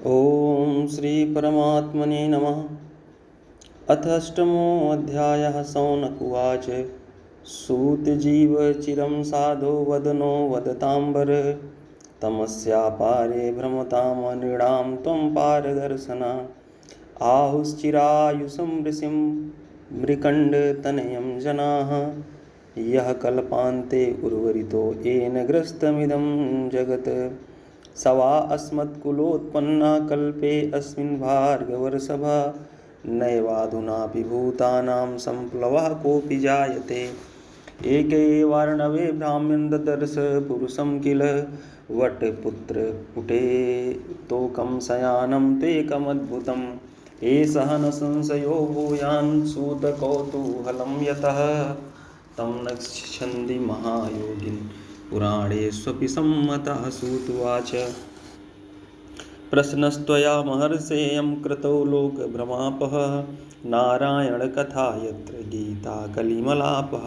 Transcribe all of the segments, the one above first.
ओम श्री परमात्मने नमः। अथ अष्टमोऽध्यायः। शौनक उवाच। सूतजीव चिरं साधो वदनो वदताम्बर तमस्यापारे भ्रमतामनृणां त्वं पारदर्शना आहुश्चिरायुषं ऋषिं मृकण्डतनयं जनाः यः कल्पान्ते उर्वरितो येन ग्रस्तमिदं जगत् स वा अस्मत्कुलोत्पन्ना कल्पे अस्मिन् भार्गवर्षभा नैवाधुनापि भूतानां सम्प्लवः कोऽपि जायते। एक एवार्णवे भ्राम्यं ददर्श पुरुषं किल वटपुत्रपुटे तोकं शयानं तेकमद्भुतम् एषः न संशयो भूयान् सूतकौतूहलं यतः तं न छन्ति महायोगिन् पुराणेष्वपि सम्मतः। सूतुवाच। प्रश्नस्त्वया महर्षेऽयं कृतो लोकभ्रमापः नारायणकथा यत्र गीता कलिमलापः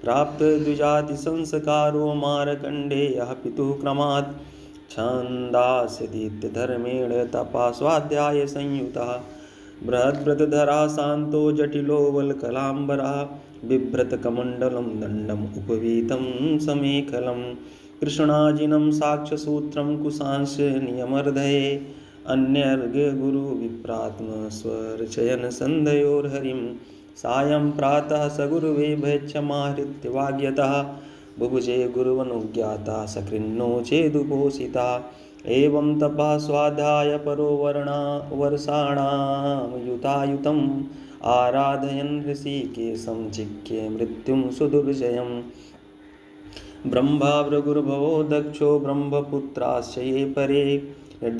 प्राप्तद्विजातिसंस्कारो मार्कण्डेयः पितुः क्रमात् छन्दास्यतीत्यधर्मेण तपा स्वाध्यायसंयुतः बृहद्व्रतधरा शान्तो जटिलो वल्कलाम्बरः बिभ्रतकमण्डलं दण्डम् उपवीतं समेखलं कृष्णाजिनं साक्ष्यसूत्रं कुशांस्य नियमर्धये अन्यर्घ्यगुरुविप्रात्मस्वरचयनसन्धयोर्हरिं सायं प्रातः सगुरुवे भैक्षमाहृत्य वाग्यतः बुभुजे गुरुवनुज्ञाता सकृन्नो चेदुपोषिता एवं तपः स्वाध्याय परो वर्षाणां युतायुतम् आराधयन् ऋषिकेशं चिक्ये मृत्युं सुदुर्जयम् ब्रह्मावृगुर्भवो दक्षो ब्रह्मपुत्राश्च ये परे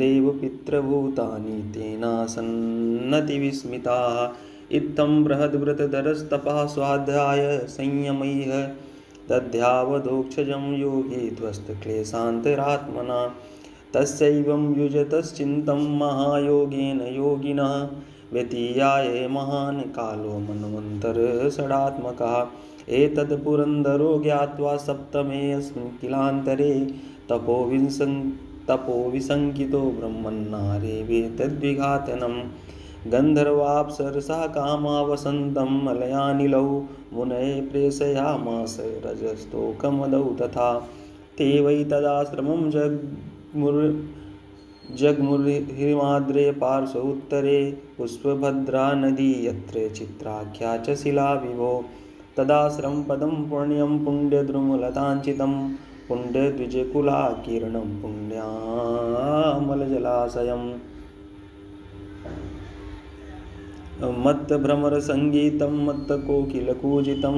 देवपितृभूतानि तेनासन्नतिविस्मिताः इत्थं बृहद्व्रतधरस्तपः स्वाध्याय संयमैः दध्यावधोक्षजं योगी ध्वस्तक्लेशान्तरात्मना तस्यैवं युजतश्चिन्तं महायोगेन योगिनः व्यतीयाये महान् कालो मन्वन्तरषडात्मकः एतद् पुरन्दरो ज्ञात्वा सप्तमेऽस्मिन् किलान्तरे तपोविसङ्कितो ब्रह्मन्नारेवेतद्विघातनं गन्धर्वाप्सरसः कामा वसन्तं मलयानिलौ मुनये प्रेषयामास रजस्तोकमदौ तथा ते वै तदाश्रमं जग्मुर्हिमाद्रे पार्श्व उत्तरे पुष्पभद्रा नदी यत्र चित्राख्या च शिला विभो तदाश्रम पदं पुण्यं पुण्यद्रुमलताञ्चितं पुण्यद्विजकुलाकीर्णं पुण्यामलजलाशयम् मत्तभ्रमरसङ्गीतं मत्तकोकिलकूजितं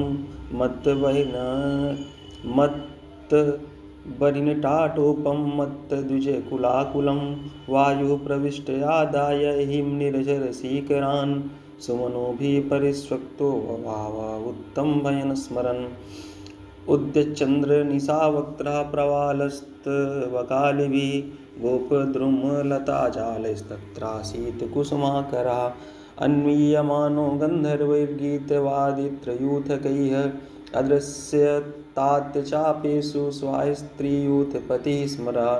मत्तबरिनटाटोपं मत्तद्विजकुलाकुलं वायुः प्रविष्टयादाय हिमनिर्झरसीकरान् सुमनोभिः परिष्वक्तो ववाव उत्तम्भयन् स्मरन् उद्यच्चन्द्रनिशावक्त्रः प्रवालस्तवकालिभिः गोपद्रुमलताजालैस्तत्रासीत् कुसुमाकरः अन्वीयमानो गन्धर्वैर्गीतवादित्रयूथकैः अदृश्यतात् चापेषु स्वास्त्रीयूथपतिः स्मरः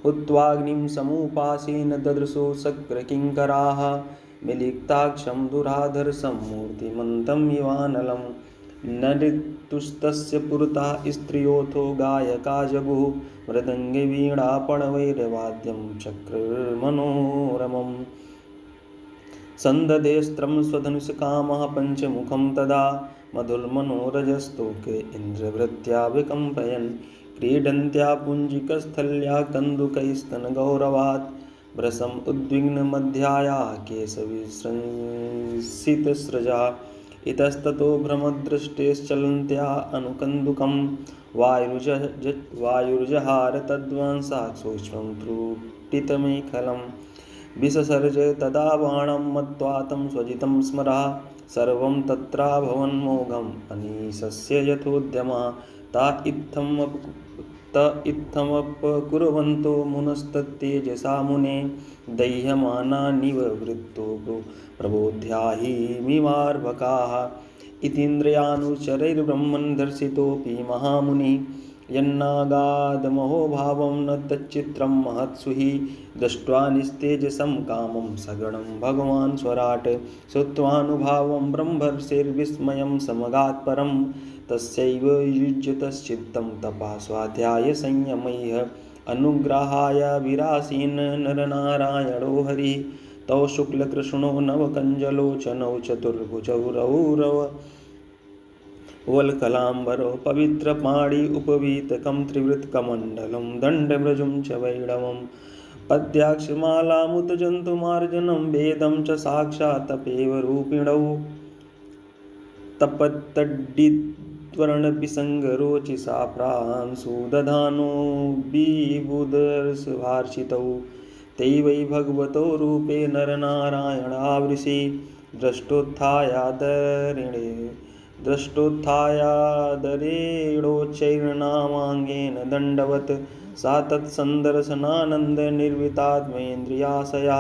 हुत्वाग्निं समुपासीन ददृशो शक्रकिङ्कराः मिलिक्ताक्षं दुराधर्षं मूर्तिमन्तं इवानलं न ऋतुस्तस्य पुरतः स्त्रियोऽथो गायका जगुः मृदङ्गे वीणापणवैर्वाद्यं चक्रमनोरमम् सन्दधेस्त्रं स्वधनुषकामः पञ्चमुखं तदा मधुर्मनोरजस्तोके इन्द्रवृत्त्या विकम्पयन् क्रीडन्त्या पुञ्जिकस्थल्या कन्दुकैस्तनगौरवात् भ्रशम् उद्विग्नमध्याया केशविसृंसितस्रजा इतस्ततो भ्रमदृष्टेश्चलन्त्या अनुकन्दुकं वायुर्जहार तद्वंशात् सूक्ष्मं त्रुटितमेखलं विससर्ज तदा बाणं मत्वा तं स्वजितं स्मरः सर्वं तत्राभवन्मोघम् अनीशस्य यथोद्यमा ता इत्थमपकुर्वन्तो मुनस्तत्तेजसा मुने दह्यमानानिववृत्तो प्रबोध्याहिमिवार्भकाः इतीन्द्रियानुचरैर्ब्रह्मन् दर्शितोऽपि महामुनिः यन्नागादमहोभावं न तच्चित्रं महत्सु हि दृष्ट्वा निस्तेजसं कामं सगुणं भगवान् स्वराट् श्रुत्वानुभावं ब्रह्मर्षिर्विस्मयं समगात् परं तस्यैव युज्यतश्चित्तं तपः स्वाध्याय संयमैः अनुग्रहाय विरासीन् नरनारायणो हरिः तौ शुक्लकृष्णो नवकञ्जलोचनौ चतुर्भुजौ रौरव वल्कलाम्बरो पवित्रपाणि उपवीतकं त्रिवृत्कमण्डलं दण्डव्रजं च वैणवं पद्याक्षमालामुतजन्तुमार्जनं वेदं च साक्षात् तपेव रूपिणौ तपत्तड्डित्वर्णपिसङ्गरोचिसा प्रांशुदधानो विबुधर्षभार्षितौ ते वै भगवतो रूपे नरनारायणावृषि दृष्टोत्थायादरेणोच्चैर्नामाङ्गेन दण्डवत् सा तत्सन्दर्शनानन्दनिर्वितात्मेन्द्रियाशया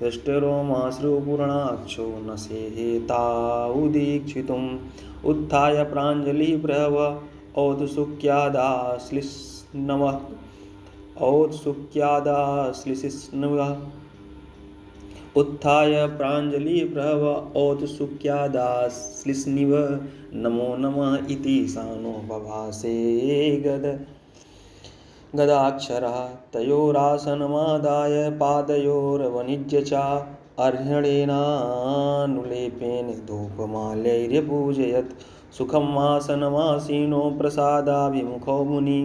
दृष्टरोमाश्रुपूर्णाक्षो न सेहेतावुदीक्षितुम् उत्थाय प्राञ्जलिप्रभ औत्सुक्यादाश्लिष्णवः उत्थाय प्राञ्जलिप्रभ औत्सुक्यादाश्लिष्णिव नमो नमः इति सानो बभासे गदाक्षरः तयोरासनमादाय पादयोरवनिज्य च अर्हणेनानुलेपेन धूपमाल्यैर्यपूजयत् सुखम् आसनमासीनो प्रसादाभिमुखो मुनि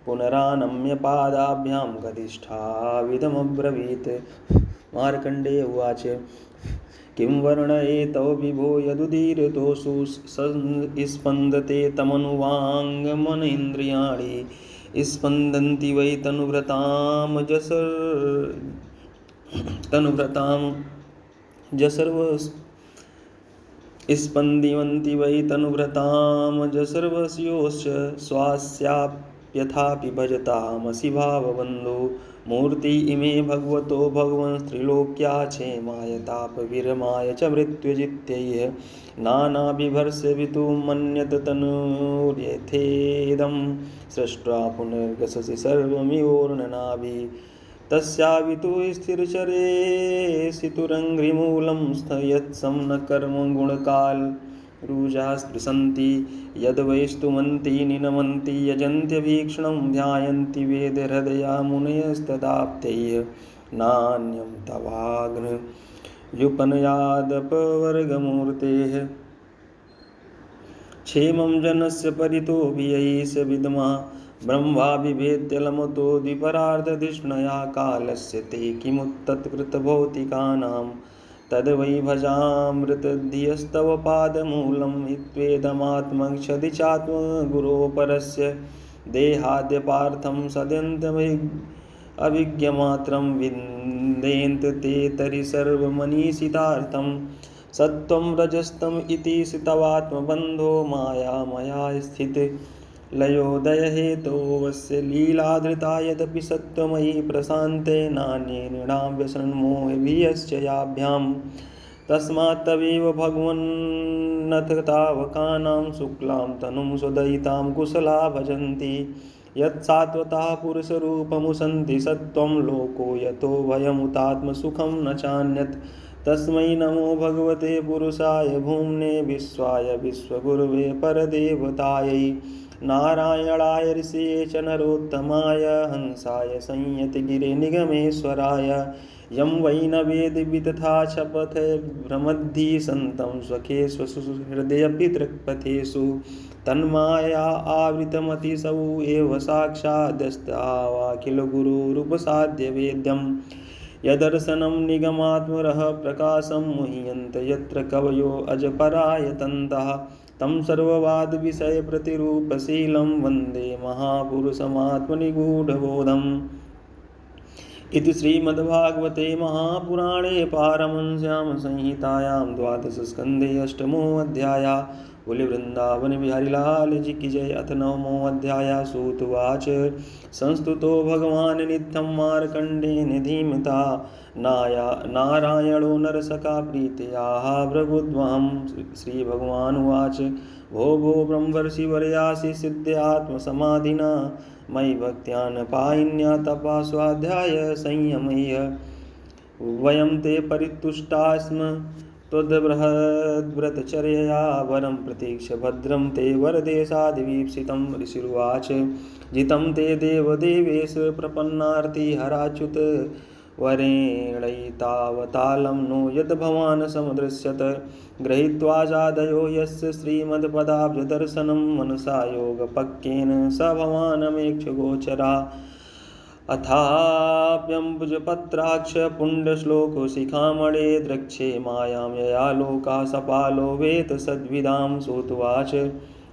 पुनरानम्य पादाभ्यां गदिष्ठाविदमब्रवीत् मार्कण्डेय उवाच किं वर्णयेतौ विभो यदुदीरितोषु स्पन्दते तमनुवाङ्गमनेन्द्रियाणि स्पन्दन्ति वै तनुभृतां जसर्व स्पन्दिवन्ति वै तनुभृतां जसर्वस्योश्च स्वास्याप्यथापि भजतामसि भावबन्धो मूर्ति इमे भगवतो भगवंस्त्रिलोक्या क्षेमाय तापविरमाय च मृत्युजित्यैः नानाबिभर्षवितु मन्यत तनुर्यथेदं सृष्ट्वा पुनर्गससि सर्वमिवोर्णनाभि तस्यावितु स्थिरचरेसितुरङ्घ्रिमूलं स्थयत्सं न कर्म गुणकाल रुजाः स्पृशन्ति यद्वैस्तुमन्ति निनमन्ति यजन्त्यभीक्ष्णं ध्यायन्ति वेदहृदया मुनयस्तदाप्तैः नान्यं तवाग्नयुपनयादपवर्गमूर्तेः क्षेमं जनस्य परितो भियैष विद्मः ब्रह्मा बिभेद्यलमतो द्विपरार्धधिष्णया कालस्य ते किमुत्तत्कृतभौतिकानां तद्वै भजामृतधियस्तव पादमूलं हित्वेदमात्मक्षदि चात्मगुरोः परस्य देहाद्यपार्थं सद्यन्तमभिज्ञमात्रं विन्देन्त ते तर्हि सर्वमनीषितार्थं सत्त्वं रजस्तम इति तवात्मबन्धो मायामया स्थित लयोदयहेतोवस्य लीलाधृता यदपि सत्त्वमयि प्रशान्ते नान्ये नृणां व्यसनमोहभियश्च याभ्यां तस्मात् तवेव भगवन्नथ तावकानां शुक्लां तनुं सुदयितां कुशला भजन्ति यत्सात्वतः पुरुषरूपमुसन्ति सत्त्वं लोको यतो भयमुतात्मसुखं न चान्यत् तस्मै नमो भगवते पुरुषाय भूम्ने विश्वाय विश्वगुरवे परदेवतायै नारायणाय ऋषिये च नरोत्तमाय हंसाय संयतगिरे निगमेश्वराय यं वै न वेदि तथा शपथ भ्रमद्धि सन्तं स्वखेष्वसुहृदयपि दृक्पथेषु तन्माया आवृतमतिसौ एव साक्षादस्तावाखिल गुरुरूपसाध्य वेद्यम् यदर्शनं निगमात्मरः प्रकाशं मुह्यन्त यत्र कवयो अजपरायतन्तः तं सर्ववादविषयप्रतिरूपशीलं वन्दे महापुरुषमात्मनिगूढबोधम् इति श्रीमद्भागवते महापुराणे पारमहंस्यां संहितायां द्वादशस्कन्धे अष्टमोऽध्यायः बोले वृंदावन बिहारी लाल जी की जय। अथ नवमो अध्याय। सूत उवाच संस्तुतो भगवान् नित्यं मार्कण्डेयेन धीमता नारायणो नरसखा प्रीत्याह भृगुद्वहं। श्रीभगवानुवाच भो भो ब्रह्मर्षिवर्यासि सिद्ध्यात्मसमाधिना मयि भक्त्या न पायिन्या तपा स्वाध्याय संयमय्य। वयं ते परितुष्टा स्म त्वद्बृहद्व्रतचर्यया वरं प्रतीक्ष्य भद्रं ते वरदेशाद्वीप्सितं। ऋषिरुवाच जितं ते देवदेवेश प्रपन्नार्ति हराच्युत वरेणैतावतालं नो यद् भवान् समदृश्यत। गृहीत्वा जादयो यस्य श्रीमद्पदाब्जदर्शनं मनसा योगपक्केन स भवानमेक्षगोचरा। अथाप्यम्बुजपत्राक्ष पुण्यश्लोकशिखामणे द्रक्षे मायां यया लोका सपालो वेत सद्विदां। सूतुवाच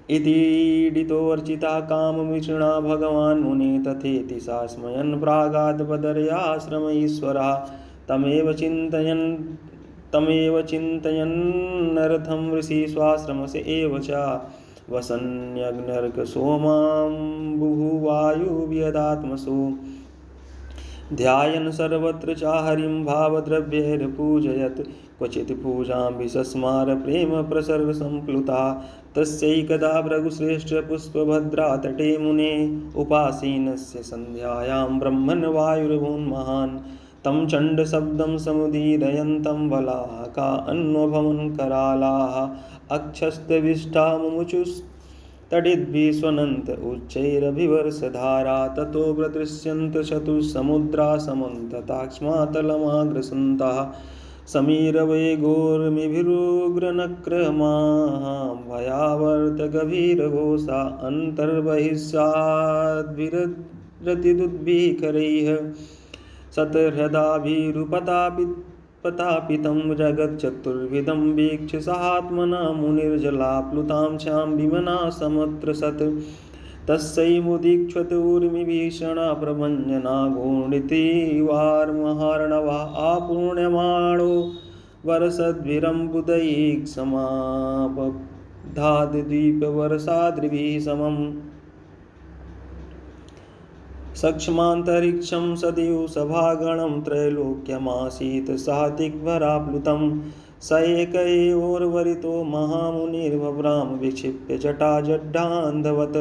इतीडितोऽर्चिता कामविषणा भगवान् मुने तथेति सा स्मयन् प्रागाद्बदर्याश्रम ईश्वरः। तमेव चिन्तयन्नर्थं ऋषि स्वाश्रमस्य एव च वसन्यग्नर्कसोमाम्बुवायुव्यदात्मसु। ध्यायन् सर्वत्र चाहरिं भावद्रव्यैर्पूजयत् क्वचित् पूजां विसस्मार प्रेम प्रसर्ग संप्लुता। तस्यैकदा भृगुश्रेष्ठ पुष्पभद्रातटे मुने उपासीनस्य सन्ध्यायां ब्रह्मन् वायुर्भून्महान्। तं चण्डशब्दं समुदीरयन्तं बलाका अन्वभवन् करालाः अक्षस्तविष्टा मुमुचुस्तडिद्भिः स्वनन्त उच्चैरभिवर्षधारा। ततो प्रदृश्यन्त चतुस्समुद्रा समन्तताक्ष्मातलमाग्रसन्ताः समीरवेगोर्मिभिरुग्रनक्रमाः भयावर्तगभीरघोषा अन्तर्बहिष्याद्भिरतिदुद्भिखरैः शतहृदाभिरुपतापितं जगच्चतुर्विधं वीक्ष्य सहात्मना मुनिर्जलाप्लुतां च्यां विमना समत्रसत्। तस्यैमुदीक्षत ऊर्मिभीषणा प्रभञ्जना घूर्णितिवार्महार्णवा आपूर्ण्यमाणो वरसद्भिरम्बुदैक्षमापद्धाद्वीपवर्षाद्रिभिः समम्। सक्षमान्तरिक्षं सदैव सभागणं त्रैलोक्यमासीत् सातिग्भराप्लुतं। स एक एवोर्वरितो महामुनिर्भ्रां विक्षिप्य जटाजड्ढान्धवत्।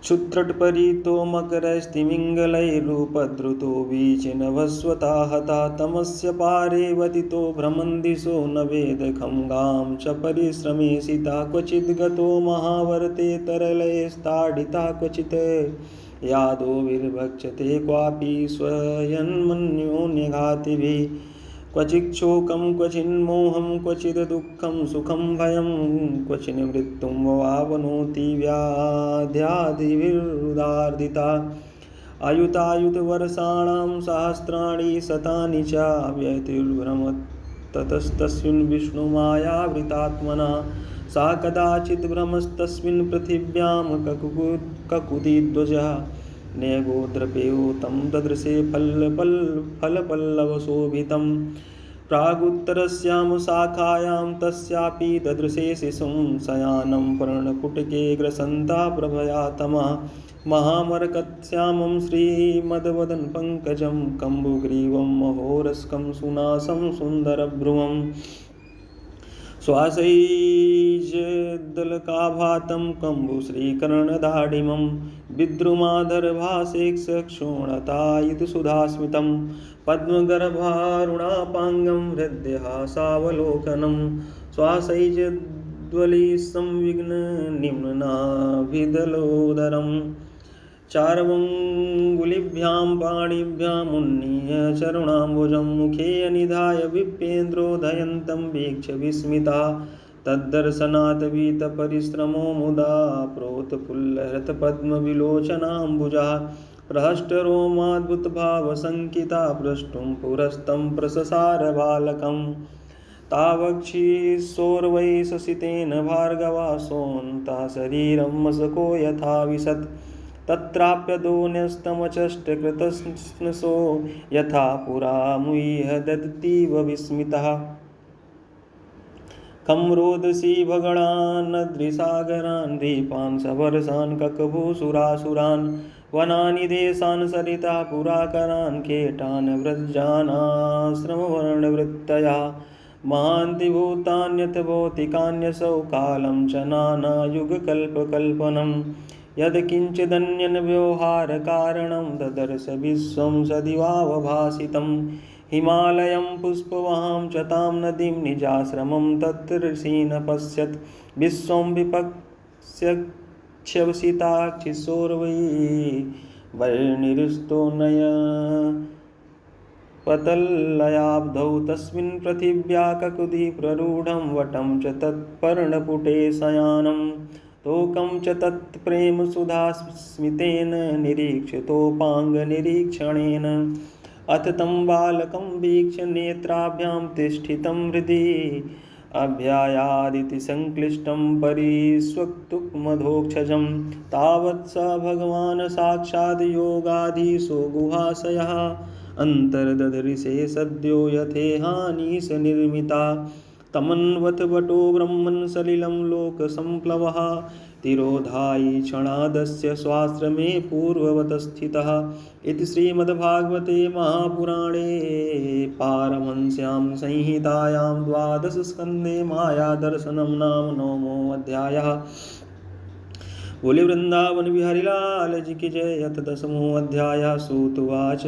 क्षुत्रट्परीतो मकरस्तिमिङ्गलैरुपद्रुतो वीचिनभस्वता हता। तमस्य पारे वतितो भ्रमन् दिशो न वेद खङ्गां च परिश्रमेशिता। क्वचिद् गतो महावर्ते तरलैस्ताडिता क्वचित् यादोभिर्भक्षते क्वापि स्वयन्मन्योन्यघातिभिः। क्वचिच्छोकं क्वचिन्मोहं क्वचिद् दुःखं सुखं भयं क्वचिन् मृत्युं वावनोति व्याध्यादिभिरुदार्दिता। अयुतायुतवर्षाणां सहस्राणि शतानि च व्यतिर्भ्रमत्ततस्तस्मिन् विष्णुमायावृतात्मना। सा कदाचित् भ्रमस्तस्मिन् पृथिव्यां ककुतिध्वजः न्यगोद्रपेयो तं ददृशे फलपल्लवशोभितं। प्रागुत्तरस्यां शाखायां तस्यापि ददृशे शिशुं शयानं पर्णकुटके ग्रसन्ता प्रभया तमः। महामरकतश्यामं श्रीमद्वदनपङ्कजं कम्बुग्रीवं महोरस्कं सुनासं सुन्दरभ्रुवम्। श्वासैर्जदलकाभातं कम्बुश्रीकर्णदाढिमं विद्रुमाधरभासेक्षोणतायुधसुधास्मितं। पद्मगर्भारुणापाङ्गं हृद्यहासावलोकनं श्वासैर्जद्वलिसंविघ्ननिम्नाभिदलोदरम्। चार्वङ्गुलिभ्यां पाणिभ्यामुन्नीय चरुणाम्बुजं मुखे निधाय विप्रेन्द्रोदयन्तं वीक्ष्य विस्मिता। तद्दर्शनात् वीतपरिश्रमो मुदा प्रोत्फुल्लहृतपद्मविलोचनाम्बुजा। प्रहष्टरोमाद्भुतभावशङ्किता प्रष्टुं पुरस्तं प्रससार बालकम्। तावक्षिसोर्वै शशितेन भार्गवा सोऽन्तः शरीरं मशको यथा विशत्। तत्राप्यदो न्यस्तमचष्टकृतस्नसो यथा पुरा मुह्य ददतीव विस्मितः। खं रोदसी भगणान् नद्रिसागरान् दीपान् सवर्षान् ककभूसुरासुरान् वनानि देशान् सरिता पुराकरान् केटान् व्रजानाश्रमवर्णवृत्तया महान्ति भूतान्यथ भौतिकान्यसौ कालं च नानायुगकल्पकल्पनं यत्किञ्चिदन्यन् व्यवहारकारणं ददर्श विश्वं सदिवावभासितं हिमालयं पुष्पवाहां च तां नदीं निजाश्रमं तत्र ऋषीन् पश्यत् विश्वं विपक्ष्यक्षवसिताक्षिशोर्वै वर्णिरुस्तोनय पतल्लयाब्धौ तस्मिन् पृथिव्या ककुदि प्ररूढं वटं च तत्पर्णपुटे शयानं तोकं च तत्प्रेमसुधास्मितेन निरीक्षितोपाङ्गनिरीक्षणेन अथ तं बालकं वीक्ष्य नेत्राभ्यां तिष्ठितं हृदि अभ्यायादिति संक्लिष्टं परिस्वक्तुमधोक्षजं तावत् स भगवान् साक्षात् योगाधीशो गुहाशयः अन्तर्दधरिषे सद्यो यथेहानीश निर्मिता तमन्वथ वटो ब्रह्मन् सलिलं लोकसम्प्लवः तिरोधायि क्षणादस्य स्वाश्रमे पूर्ववत् स्थितः इति श्रीमद्भागवते महापुराणे पारमहंस्यां संहितायां द्वादशस्कन्धे मायादर्शनं नाम नवमोऽध्यायः। बोले वृंदावन बिहारी लाल जी की जय। यथ दशमोऽध्यायः। सूत उवाच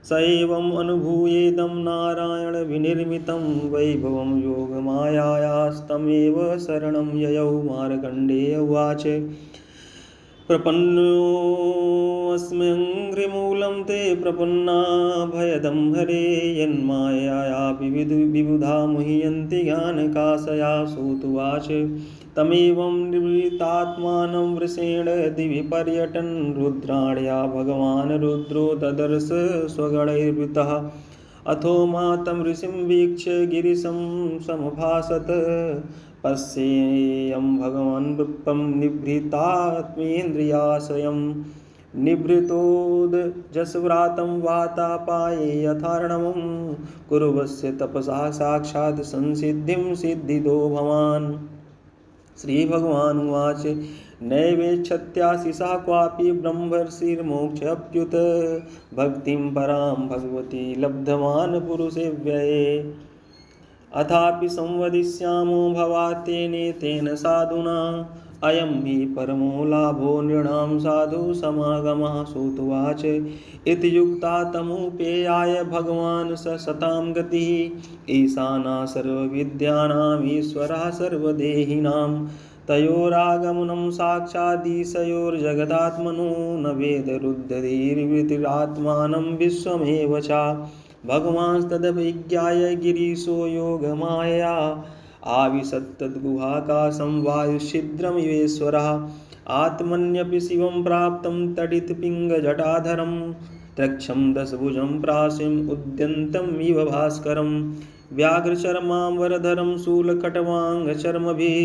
स एवम् अनुभूयेदं नारायण विनिर्मितं वैभवं योगमायायास्तमेव शरणं ययौ। मार्कण्डेय उवाच प्रपन्नोऽस्म्यङ्घ्रिमूलं ते प्रपन्ना भयदं हरे यन्मायया विबुधा मुह्यन्ति ज्ञानकाशया। सूत उवाच तमेवं निवृत्तात्मानं वृषेण दिवि पर्यटन् रुद्राण्या भगवान् रुद्रो ददर्श स्वगणैर्वृतः अथो मातं ऋषिं वीक्ष्य गिरिशं समभासत पश्येयं भगवान् वृत्तं निभृतात्मेन्द्रियाशयं निभृतोदजस्व्रातं वातापाये यथार्णवं कुर्वस्य तपसा साक्षात् संसिद्धिं सिद्धिदो भवान्। श्रीभगवानुवाच नैवेच्छत्याशिषा क्वापि ब्रह्मर्षिर्मोक्षप्युत भक्तिं परां भगवती लब्धवान् पुरुषे व्यये अथापि संवदिष्यामो भवातेनेतेन साधुना अयं हि परमो लाभो नृणां साधु समागमः। सूत उवाच इति युक्ता तमुपेयाय भगवान् स सतां गतिः ईशाना सर्वविद्यानाम् ईश्वरः सर्वदेहिनां तयोरागमनं साक्षादीशयोर्जगदात्मनो न वेदरुद्धरीर्वृतिरात्मानं विश्वमेव च भगवांस्तदभिज्ञाय गिरीशो योगमायया आविशत्तद्गुहाकाशं वायुच्छिद्रमिवेश्वरः आत्मन्यपि शिवं प्राप्तं तडितपिङ्गजटाधरं त्रक्षं दशभुजं प्रासीम् उद्यन्तम् इव भास्करं व्याघ्रचर्माम्बरधरं शूलखट्वाङ्गचर्मभिः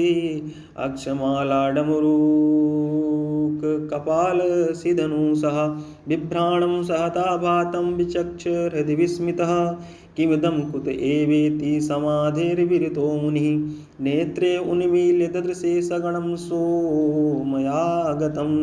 अक्षमालाडमरूककपालसिधनुषः बिभ्राणं सहताभातं विचक्ष हृदि विस्मितः किमिदं कुत एवेति समाधिर्विरतो मुनिः नेत्रे उन्मील्य ददृशे सगणं सोमयागतम्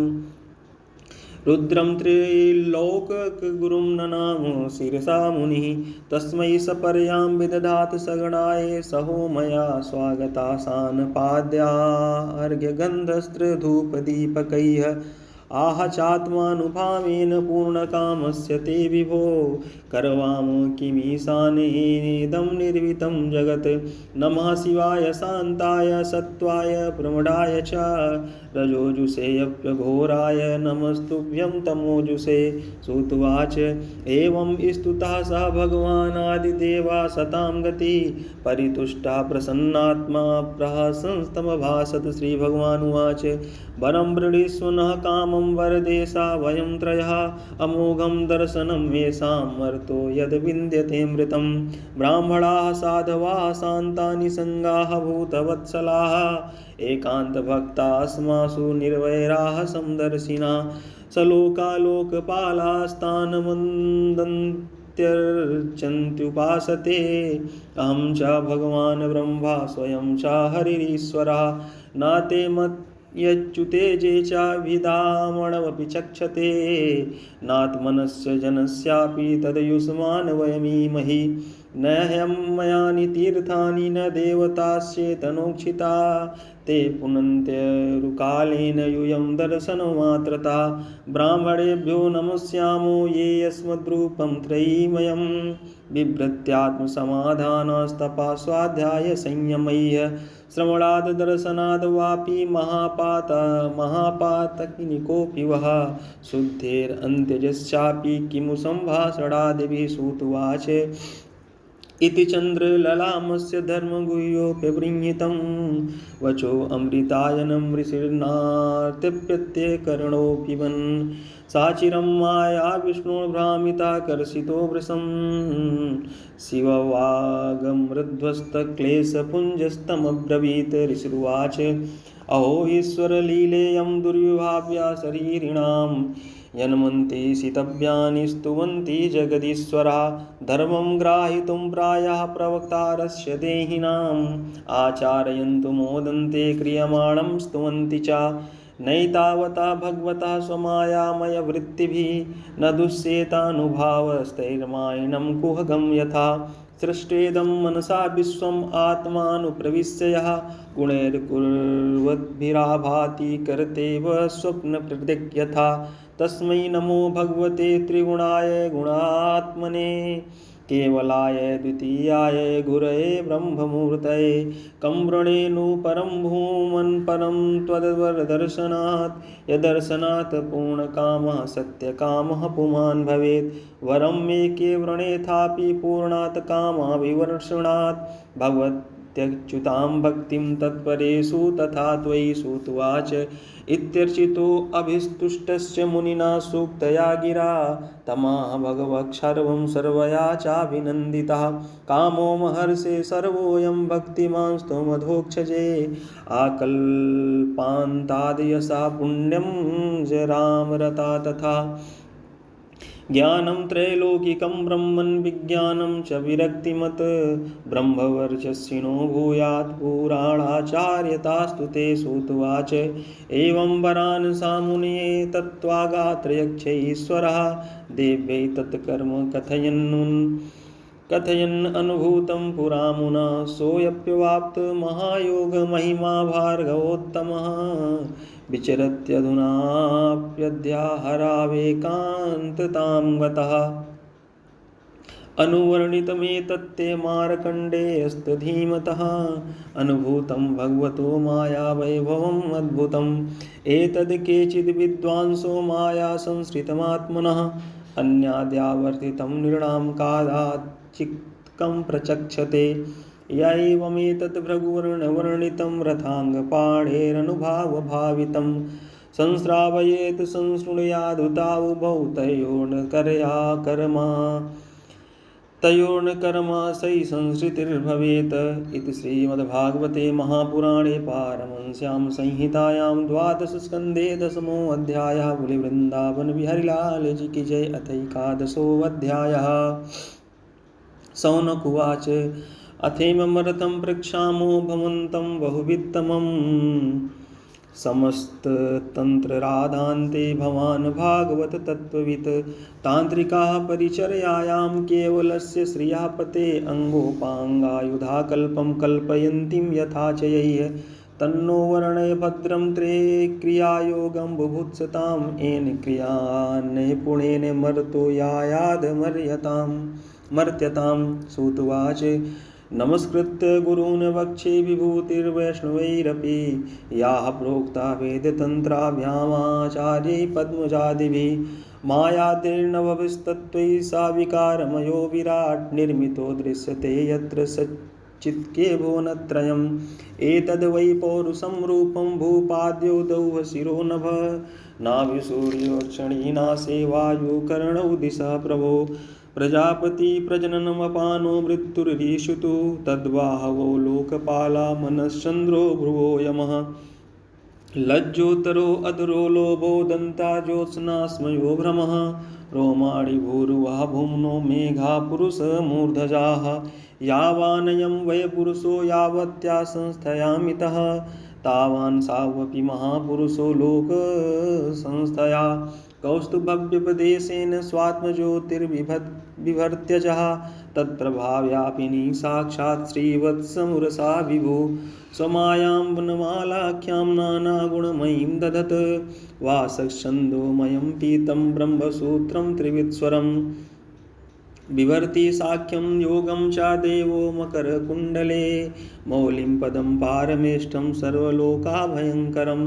रुद्रं त्रिलोकगुरुं ननाम शिरसा मुनिः तस्मै सपर्यां विदधात सगणाय सहोमया स्वागतासान् पाद्यार्घ्यगन्धस्त्रधूपदीपकैः आह चात्मानुभावेन पूर्णकामस्य ते विभो करवाम किमीशानेदं निर्वितं जगत् नमः शिवाय शान्ताय सत्वाय प्रमदाय च रजोजुषेऽप्यघोराय नमस्तुभ्यं तमोजुषे। सूत उवाच एवं स्तुतः सः भगवानादिदेवा सतां गति परितुष्टा प्रसन्नात्मा प्रहसंस्तमभासत। श्रीभगवानुवाच वरं वृणीष्व नः कामं वरदेशा वयं त्रयः अमोघं दर्शनं येषां मर्तो यद् विन्द्यते मृतं ब्राह्मणाः साधवाः शान्तानि संगाः भूतवत्सलाः एकान्तभक्तास्मासु निर्वैराः समदर्शिना सलोकालोकपालास्तान् प्रत्यर्चन्त्युपासते। अहं च भगवान् ब्रह्मा स्वयं च हरिरीश्वरः न ते मत्यच्युते जे चाभिधामणमपि चक्षते नात्मनस्य जनस्यापि तदयुष्मान् वयमीमहि न ह्यं मयानि तीर्थानि न देवतास्येतनोक्षिता ते पुनन्त्यरुकालेन यूयं दर्शनमात्रता ब्राह्मणेभ्यो नमस्यामो ये अस्मद्रूपं त्रयीमयं बिभ्रत्यात्मसमाधानस्तपः स्वाध्यायसंयमैः श्रवणाद् दर्शनाद् वापि महापातकिनिकोऽपि वः शुद्धेरन्त्यजश्चापि किमु सम्भाषणादिभिः सूतुवाच इति चन्द्रललामस्य धर्मगुह्योऽप्यवृंहितं वचो अमृतायनं ऋषिर्नार्त्यप्यत्यकरणो पिबन् साचिरं माया विष्णुर्भ्रामिताकर्षितो वृषं शिववागमृध्वस्तक्लेशपुञ्जस्तमब्रवीत् ऋषिरुवाच अहो ईश्वरलीलेयं दुर्विभाव्या शरीरिणां यन्मन्ति सितव्यानि स्तुवन्ति जगदीश्वरा धर्मं ग्राहितुं प्रायः प्रवक्तारस्य देहिनाम् आचारयन्तु मोदन्ते क्रियमाणं स्तुवन्ति च नैतावता भगवता स्वमायामयवृत्तिभिः न दुष्येतानुभावस्तैर्मायिनं कुहगं यथा सृष्टेदं मनसा विश्वम् आत्मानुप्रविश्य यः गुणैर्कुर्वद्भिराभाति करतेव स्वप्नप्रदिक् यथा तस्मै नमो भगवते त्रिगुणाय गुणात्मने केवलाय द्वितीयाय गुरये ब्रह्ममूर्तये कं वृणेनु परं भूमन् परं त्वद्वरदर्शनात् यदर्शनात् पूर्णकामः सत्यकामः पुमान् भवेत् वरं मे के वृणेथापि पूर्णात् कामाभिवर्षणात् भगवत्यच्युतां भक्तिं तत्परेषु तथा त्वयि सूतुवाच इत्यर्चितो अभिस्तुष्टस्य मुनिना सूक्तया गिरा तमाह भगवत्सर्वं सर्वया चाभिनन्दितः कामो महर्षे सर्वोऽयं भक्तिमांस्तो मधोक्षजे आकल्पान्ताद्यशा पुण्यं जरामरता तथा ज्ञानं त्रैलोकिकं ब्रह्मन् विज्ञानं च विरक्तिमत् ब्रह्मवर्चस्विनो भूयात् पुराणाचार्यतास्तु ते सूतुवाच एवं वरान् सामुनिये तत्त्वागात्रयक्षईश्वरः देव्यै तत्कर्म कथयन् अनुभूतं पुरामुना सोऽप्यवाप्त महायोगमहिमा भार्गवोत्तमः विचरत्यधुनाप्यध्याहरावेकान्ततां गतः अनुवर्णितमेतत्ते मार्कण्डेयस्तधीमतः अनुभूतं भगवतो मायावैभवम् अद्भुतम् एतद् केचिद् विद्वांसो माया संश्रितमात्मनः अन्याद्यावर्तितं नृणां कादाचित्कं प्रचक्षते य एवमेतत् भृगुवर्णवर्णितं रथाङ्गपाणेरनुभावभावितं संश्रावयेत् संशृणुयादुतावुभौ तयोर्नकर्मा सै संसृतिर्भवेत् इति श्रीमद्भागवते महापुराणे पारमहंस्यां संहितायां द्वादशस्कन्धे दशमोऽध्यायः बुलिवृन्दावन बिहारीलाल जी की जय। अथैकादशोऽध्यायः। शौनक उवाच अथेममर्थं पृक्षामो भवन्तं बहुवित्तमं समस्ततन्त्रराधान्ते भवान् भागवत तत्त्ववित् तान्त्रिकाः परिचर्यायां केवलस्य श्रियापते अङ्गोपाङ्गायुधाकल्पं कल्पयन्तीं यथा च यैः तन्नो वर्णय भद्रं त्रे क्रियायोगं बुभुत्सतां येन क्रियान्नैपुणेन मर्तो मर्त्यतां सूतुवाच नमस्कृत्य गुरून् वक्षे विभूतिर्वैष्णवैरपि याः प्रोक्ता वेदतन्त्राभ्यामाचार्यै पद्मजादिभिः मायादिर्नवभिस्तत्त्वैः सा विकारमयो विराट् निर्मितो दृश्यते यत्र सच्चित्के भुवनत्रयम् एतद् वै पौरुषं रूपं भूपाद्यो दौः शिरो नभः नाभिसूर्योक्षणीना सेवायुकर्णौ दिशः प्रभो प्रजापति प्रजननमपानो मृत्युर्रीषुतु तद्वाहवो लोकपाला मनश्चन्द्रो भ्रुवो यमः लज्जोत्तरो अधरो लोभो दन्ता ज्योत्स्नास्मयो भ्रमः रोमाणि भूर्वा भुम्नो मेघा पुरुषमूर्धजाः यावानयं वै पुरुषो यावत्या संस्थयामितः तावान् सावपि महापुरुषो लोकसंस्थया कौस्तुभव्यपदेशेन स्वात्मज्योतिर्बिभर्त्यजः तत्प्रभाव्यापिनी साक्षात् श्रीवत्समुरसा विभो स्वमायां वनमालाख्यां नानागुणमयीं दधत् वासच्छन्दोमयं पीतं ब्रह्मसूत्रं त्रिवित्स्वरम् बिभर्ति साख्यं योगं च देवो मकरकुण्डले मौलिं पदं पारमेष्ठं सर्वलोकाभयङ्करम्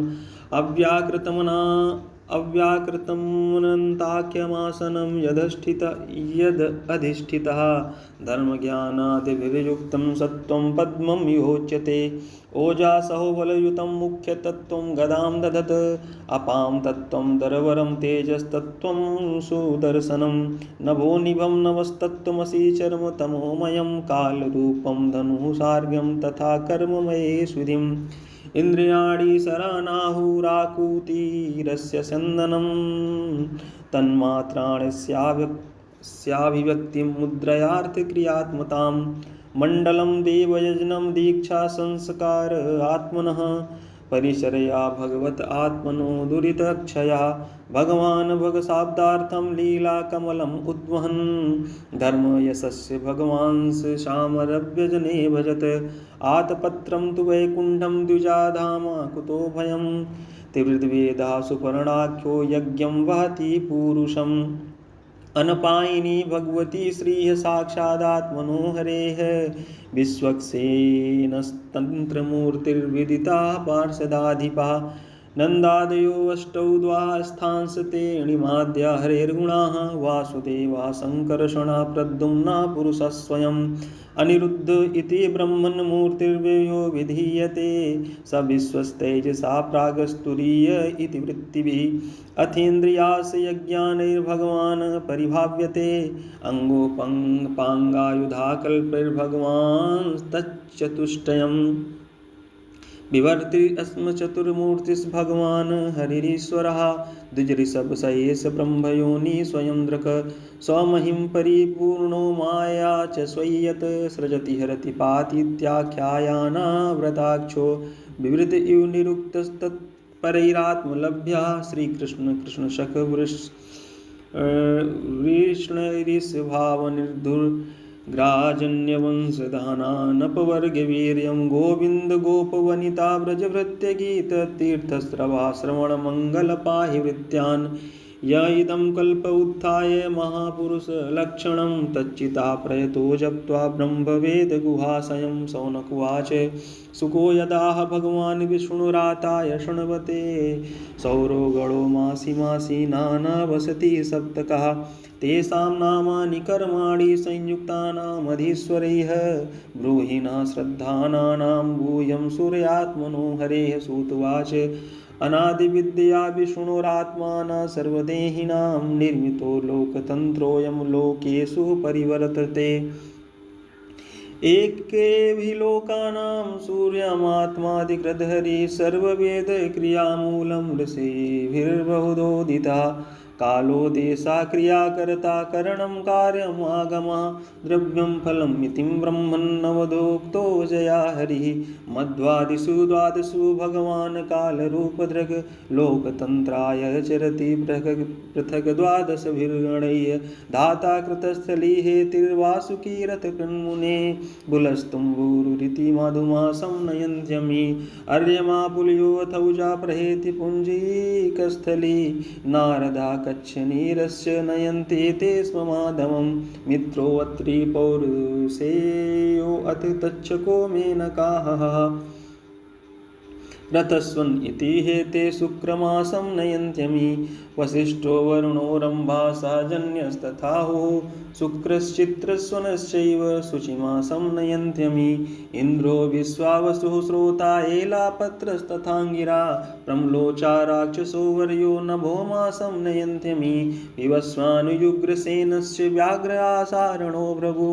अव्याकृतमनन्ताख्यमासनं यदधिष्ठितः धर्मज्ञानादिभिर्युक्तं सत्त्वं पद्मं योच्यते ओजासहो बलयुतं मुख्यतत्त्वं गदां दधत् अपां तत्त्वं दरवरं तेजस्तत्त्वं सुदर्शनं नभोनिभं नवस्तत्त्वमसि चर्मतमोमयं कालरूपं धनुसार्घ्यं तथा कर्ममये सुधिम् इन्द्रियाणि शरानाहुराकुतिरस्य चन्दनं तन्मात्राणि स्याभिव्यक्तिं मुद्रयार्थक्रियात्मतां मण्डलं देवयजनं दीक्षा संस्कार आत्मनः परिचर्या भगवत आत्मनो दुरितक्षया भगवान् भगशाब्दार्थं लीलाकमलम् उद्वहन् धर्मयशस्य भगवांस शामरव्यजने भजत आतपत्रं तु वैकुण्ठं द्विजाधामा कुतो भयं त्रिवृद्वेदा सुपर्णाख्यो यज्ञं वहति पूरुषम् अनपायिनी भगवती श्रीः साक्षादात्मनो हरेः विश्वक्सेनस्तन्त्रमूर्तिर्विदिता पार्षदाधिपा नन्दादयो अष्टौ द्वास्थांस्तेऽणिमाद्या हरेर्गुणाः वासुदेवा शङ्करषणा प्रद्युम्ना पुरुषः स्वयम् अनिरुद्ध इति ब्रह्मन्मूर्तिर्व्ययो विधीयते स विश्वस्तेजसा प्रागस्तुरीय इति वृत्तिभिः अथीन्द्रियास यज्ञानैर्भगवान् परिभाव्यते अङ्गोपाङ्गायुधाकल्पैर्भगवांस्तच्चतुष्टयम् बिभर्ति अस्म चतुर्मूर्तिर्भगवान् हरिरीश्वरः द्विजऋषभशयेश ब्रह्मयोनि स्वयं दृक् स्वमहिं परिपूर्णो माया च स्वय्यत् सृजति हरति पातीत्याख्यायानाव्रताक्षो विवृत इव निरुक्तस्तत्परैरात्मलभ्या श्रीकृष्ण कृष्णशक वृष्णैरिस्भावनिर्धुर्ग्राजन्यवंशधानानपवर्गवीर्यं गोविन्द गोपवनिता व्रजभृत्यगीततीर्थस्रवा श्रवणमङ्गल पाहि वृत्यान् य इदं कल्प उत्थाय महापुरुषलक्षणं तच्चिता प्रयतो जप्त्वा ब्रह्मवेदगुहाशयं शौनकुवाच सुको यदाह भगवान् विष्णुराताय शृण्वते सौरो गणो मासि मासि नानावसति सप्तकः तेषां नामानि कर्माणि संयुक्तानामधीश्वरैः ब्रूहि न श्रद्धानां भूयं सूर्यात्मनो हरेः सूतवाच अनादिविद्या विष्णुरात्माना सर्वदेहिनां निर्मितो लोकतन्त्रोऽयं लोकेषु परिवर्तते एकेभि लोकानां सूर्यमात्मादिकृतहरि सर्ववेदक्रियामूलं ऋषिभिर्बहुधोदिता कालो देशा क्रियाकर्ता करणं कार्यमागमः द्रव्यं फलं मितिं ब्रह्मन्नवदोक्तो जया हरिः मध्वादिषु द्वादशु भगवान् कालरूपधृक् लोकतन्त्राय चरति पृथक् द्वादशभिर्गणैः धाता कृतस्थली हेतिर्वासुकीरथकृन्मुने बुलस्तुम्बुरुरिति मधुमासं नयन्त्यमि अर्यमा पुल्योऽथौजा प्रहेति पुञ्जीकस्थली नारदा कच्छनीरस्य नयन्ते ते स्म माधवं मित्रोऽत्रि पौरुषेयो अथ तच्छको मेनकाः रथस्वन् इति हेते शुक्रमासं नयन्त्यमि वसिष्ठो वरुणो रम्भा सहजन्यस्तथाहुः शुक्रश्चित्रस्वनश्चैव शुचिमासं नयन्त्यमि इन्द्रो विश्वावसुः श्रोता एलापत्रस्तथाङ्गिरा प्रम्लोचा राक्षसो वर्यो नभो मासं नयन्त्यमि विवस्वानुयुग्रसेनस्य व्याघ्रासारणो भृगु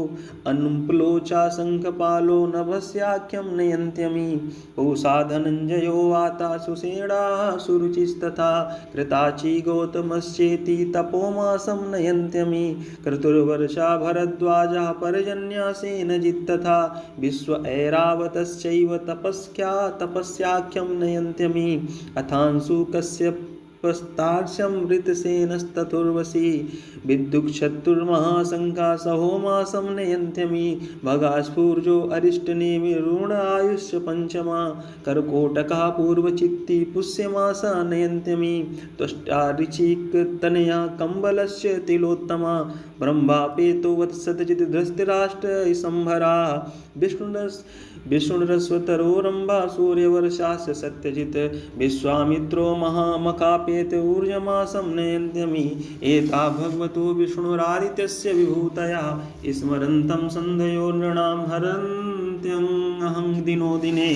अनुप्लोचा शङ्खपालो नभस्याख्यं नयन्त्यमि पूषा धनञ्जयो वाता सुषेणाः सुरुचिस्तथा कृताची गौतमश्चेति तपोमासं नयन्त्यमि क्रतुर्वर्षा भरद्वाजः पर्जन्यसेनजित्तथा विश्व ऐरावतश्चैव तपस्याख्यं नयन्त्यमि अथांसु कश्यपस्तार्क्ष्यं वृत्रसेनस्ततुर्वशी विद्युक्षत्तुर्महाशङ्का सहोमासं नयन्त्यमि भगास्फूर्जो अरिष्टनेमिरुण आयुष्य पञ्चमा कर्कोटकः पूर्वचित्ती पुष्यमासा नयन्त्यमि त्वष्टा ऋचिकतनया कम्बलस्य तिलोत्तमा ब्रह्मापेतो वत्सतजित् धृतराष्ट्रसंभरा विष्णुरस्वतरोरम्भा सूर्यवर्षास्य सत्यजित् विश्वामित्रो महामकापेत ऊर्जमासं नयन्त्यमि एता भगवतो विष्णुरादित्यस्य विभूतया स्मरन्तं सन्धयो नृणां हरन्त्यहं दिनो दिने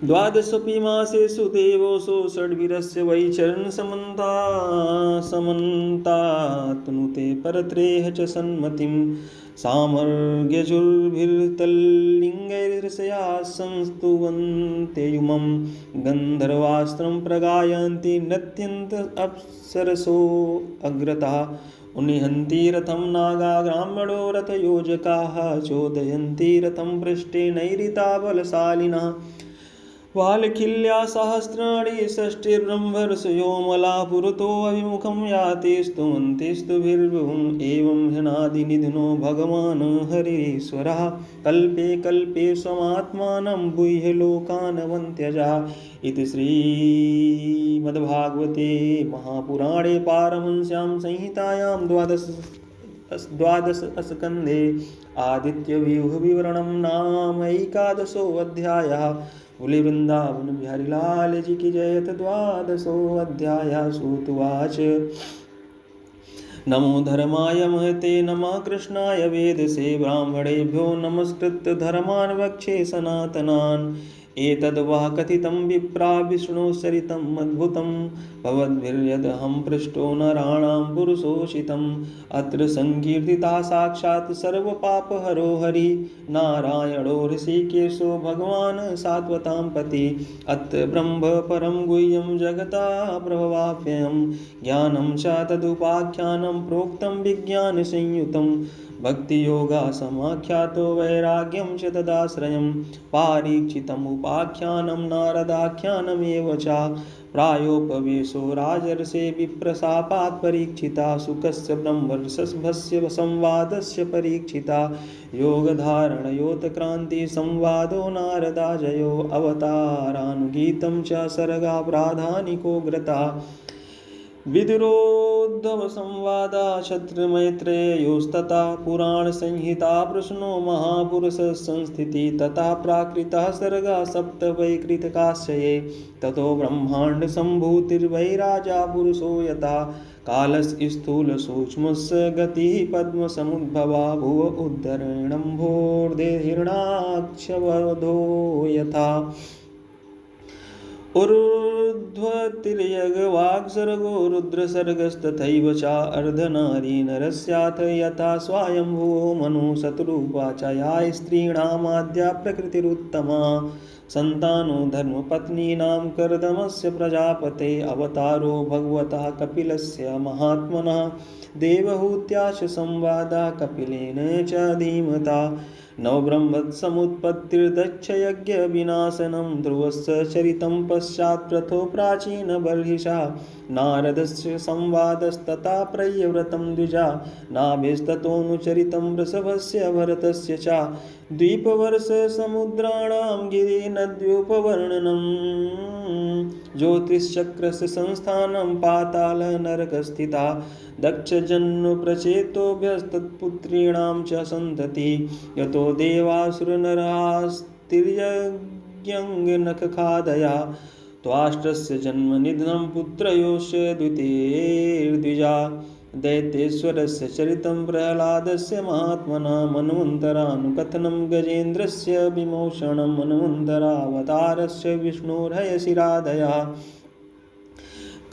द्वादशपि मासेषु देवोऽसौ षड्वीरस्य वैचरन् समन्तात्नुते परत्रेह च सन्मतिं सामर्ग्यजुर्भिर्तल्लिङ्गैर्षया संस्तुवन्ते युमं गन्धर्वास्त्रं प्रगायन्ति नत्यन्त अप्सरसो अग्रतः उन्निहन्ति रथं नागा ग्राम्यणो रथयोजकाः चोदयन्ति रथं पृष्ठे नैरिता बलशालिनः वालखिल्या सहस्राणि षष्टिर्ब्रह्मर्षयोमला पुरतोऽभिमुखं याति स्तुवन्ति स्तुभिर्भुवम् एवं ह्यनादिनिधनो भगवान् हरीश्वरः कल्पे कल्पे स्वमात्मानं भूय लोकानवन्त्यजा इति श्रीमद्भागवते महापुराणे पारमहंस्यां संहितायां द्वादशस्कन्धे आदित्यव्यूहविवरणं नाम एकादशोऽध्यायः। बोले वृंदावन बिहारी लाल जी की जयत। द्वादशोऽध्याय। सूत उवाच नमो धर्माय महते नमः कृष्णाय वेदसे ब्राह्मणेभ्यो नमस्कृत्य धर्मान् वक्षे सनातनान् एतद्वा कथितं विप्रा विष्णुचरितम् अद्भुतं भवद्भिर्यदहं पृष्टो नराणां पुरुषोषितम् अत्र संकीर्तिता साक्षात् सर्वपापहरो हरि नारायणो ऋषिकेशो भगवान् सात्वतां पति अत्र ब्रह्म परं गुह्यं जगता प्रभवाप्ययं ज्ञानं च तदुपाख्यानं प्रोक्तं विज्ञानसंयुतं भक्तियोगा समाख्यातो वैराग्यं च तदाश्रयं पारीक्षितमुपाख्यानं नारदाख्यानमेव च प्रायोपवेशो राजर्षे विप्रशापात् परीक्षिता सुखस्य ब्रह्मर्षभस्य संवादस्य परीक्षिता योगधारणयोतक्रान्ति संवादो नारदाजयो अवतारानुगीतं च सर्गा प्राधानिकोग्रता विदुरोद्धव संवादा क्षत्रमैत्रेयोस्तथा पुराण संहिता प्रश्नो महापुरुष संस्थिति तथा प्राकृतः सर्गा सप्त वैकृतकाश्रये ततो ब्रह्मांड संभूतिर्वै राजा पुरुषो यथा कालस्थूल सूक्ष्मस्य गतिः पद्म समुद्भवा भुव उद्धरणं भोर्देहिर्णाक्षवधो यथा ऊर्ध्वतिर्यगवाग्सर्गो रुद्रसर्गस्तथैव च अर्धनारी नरस्याथ यथा स्वायम्भुवो मनु शत्रुपा च या स्त्रीणामाद्या प्रकृतिरुत्तमा सन्तानो धर्मपत्नीनां कर्दमस्य प्रजापते अवतारो भगवतः कपिलस्य महात्मनः देवहूत्याश संवादा कपिलेन च धीमता नवब्रह्मत्समुत्पत्तिर्दक्षयज्ञविनाशनं ध्रुवस्य चरितं पश्चात् प्रथो प्राचीनबर्हिषा नारदस्य संवादस्तथा प्रयव्रतं द्विजा नाभिस्ततोऽनुचरितं वृषभस्य भरतस्य च द्वीपवर्षसमुद्राणां गिरिनद्योपवर्णनं ज्योतिश्चक्रस्य संस्थानं पातालनरकस्थिता दक्षजन्मप्रचेतोभ्यस्तत्पुत्रीणां च सन्तति यतो देवासुरनरास्तिर्यज्ञं नखखादया त्वाष्ट्रस्य जन्मनिधनं पुत्रयोश्च द्वितीयैर्द्विजा दैत्येश्वरस्य चरितं प्रह्लादस्य महात्मना मन्वन्तरानुकथनं गजेन्द्रस्य विमोचनं मन्वन्तरावतारस्य विष्णोर्हयशिरादयः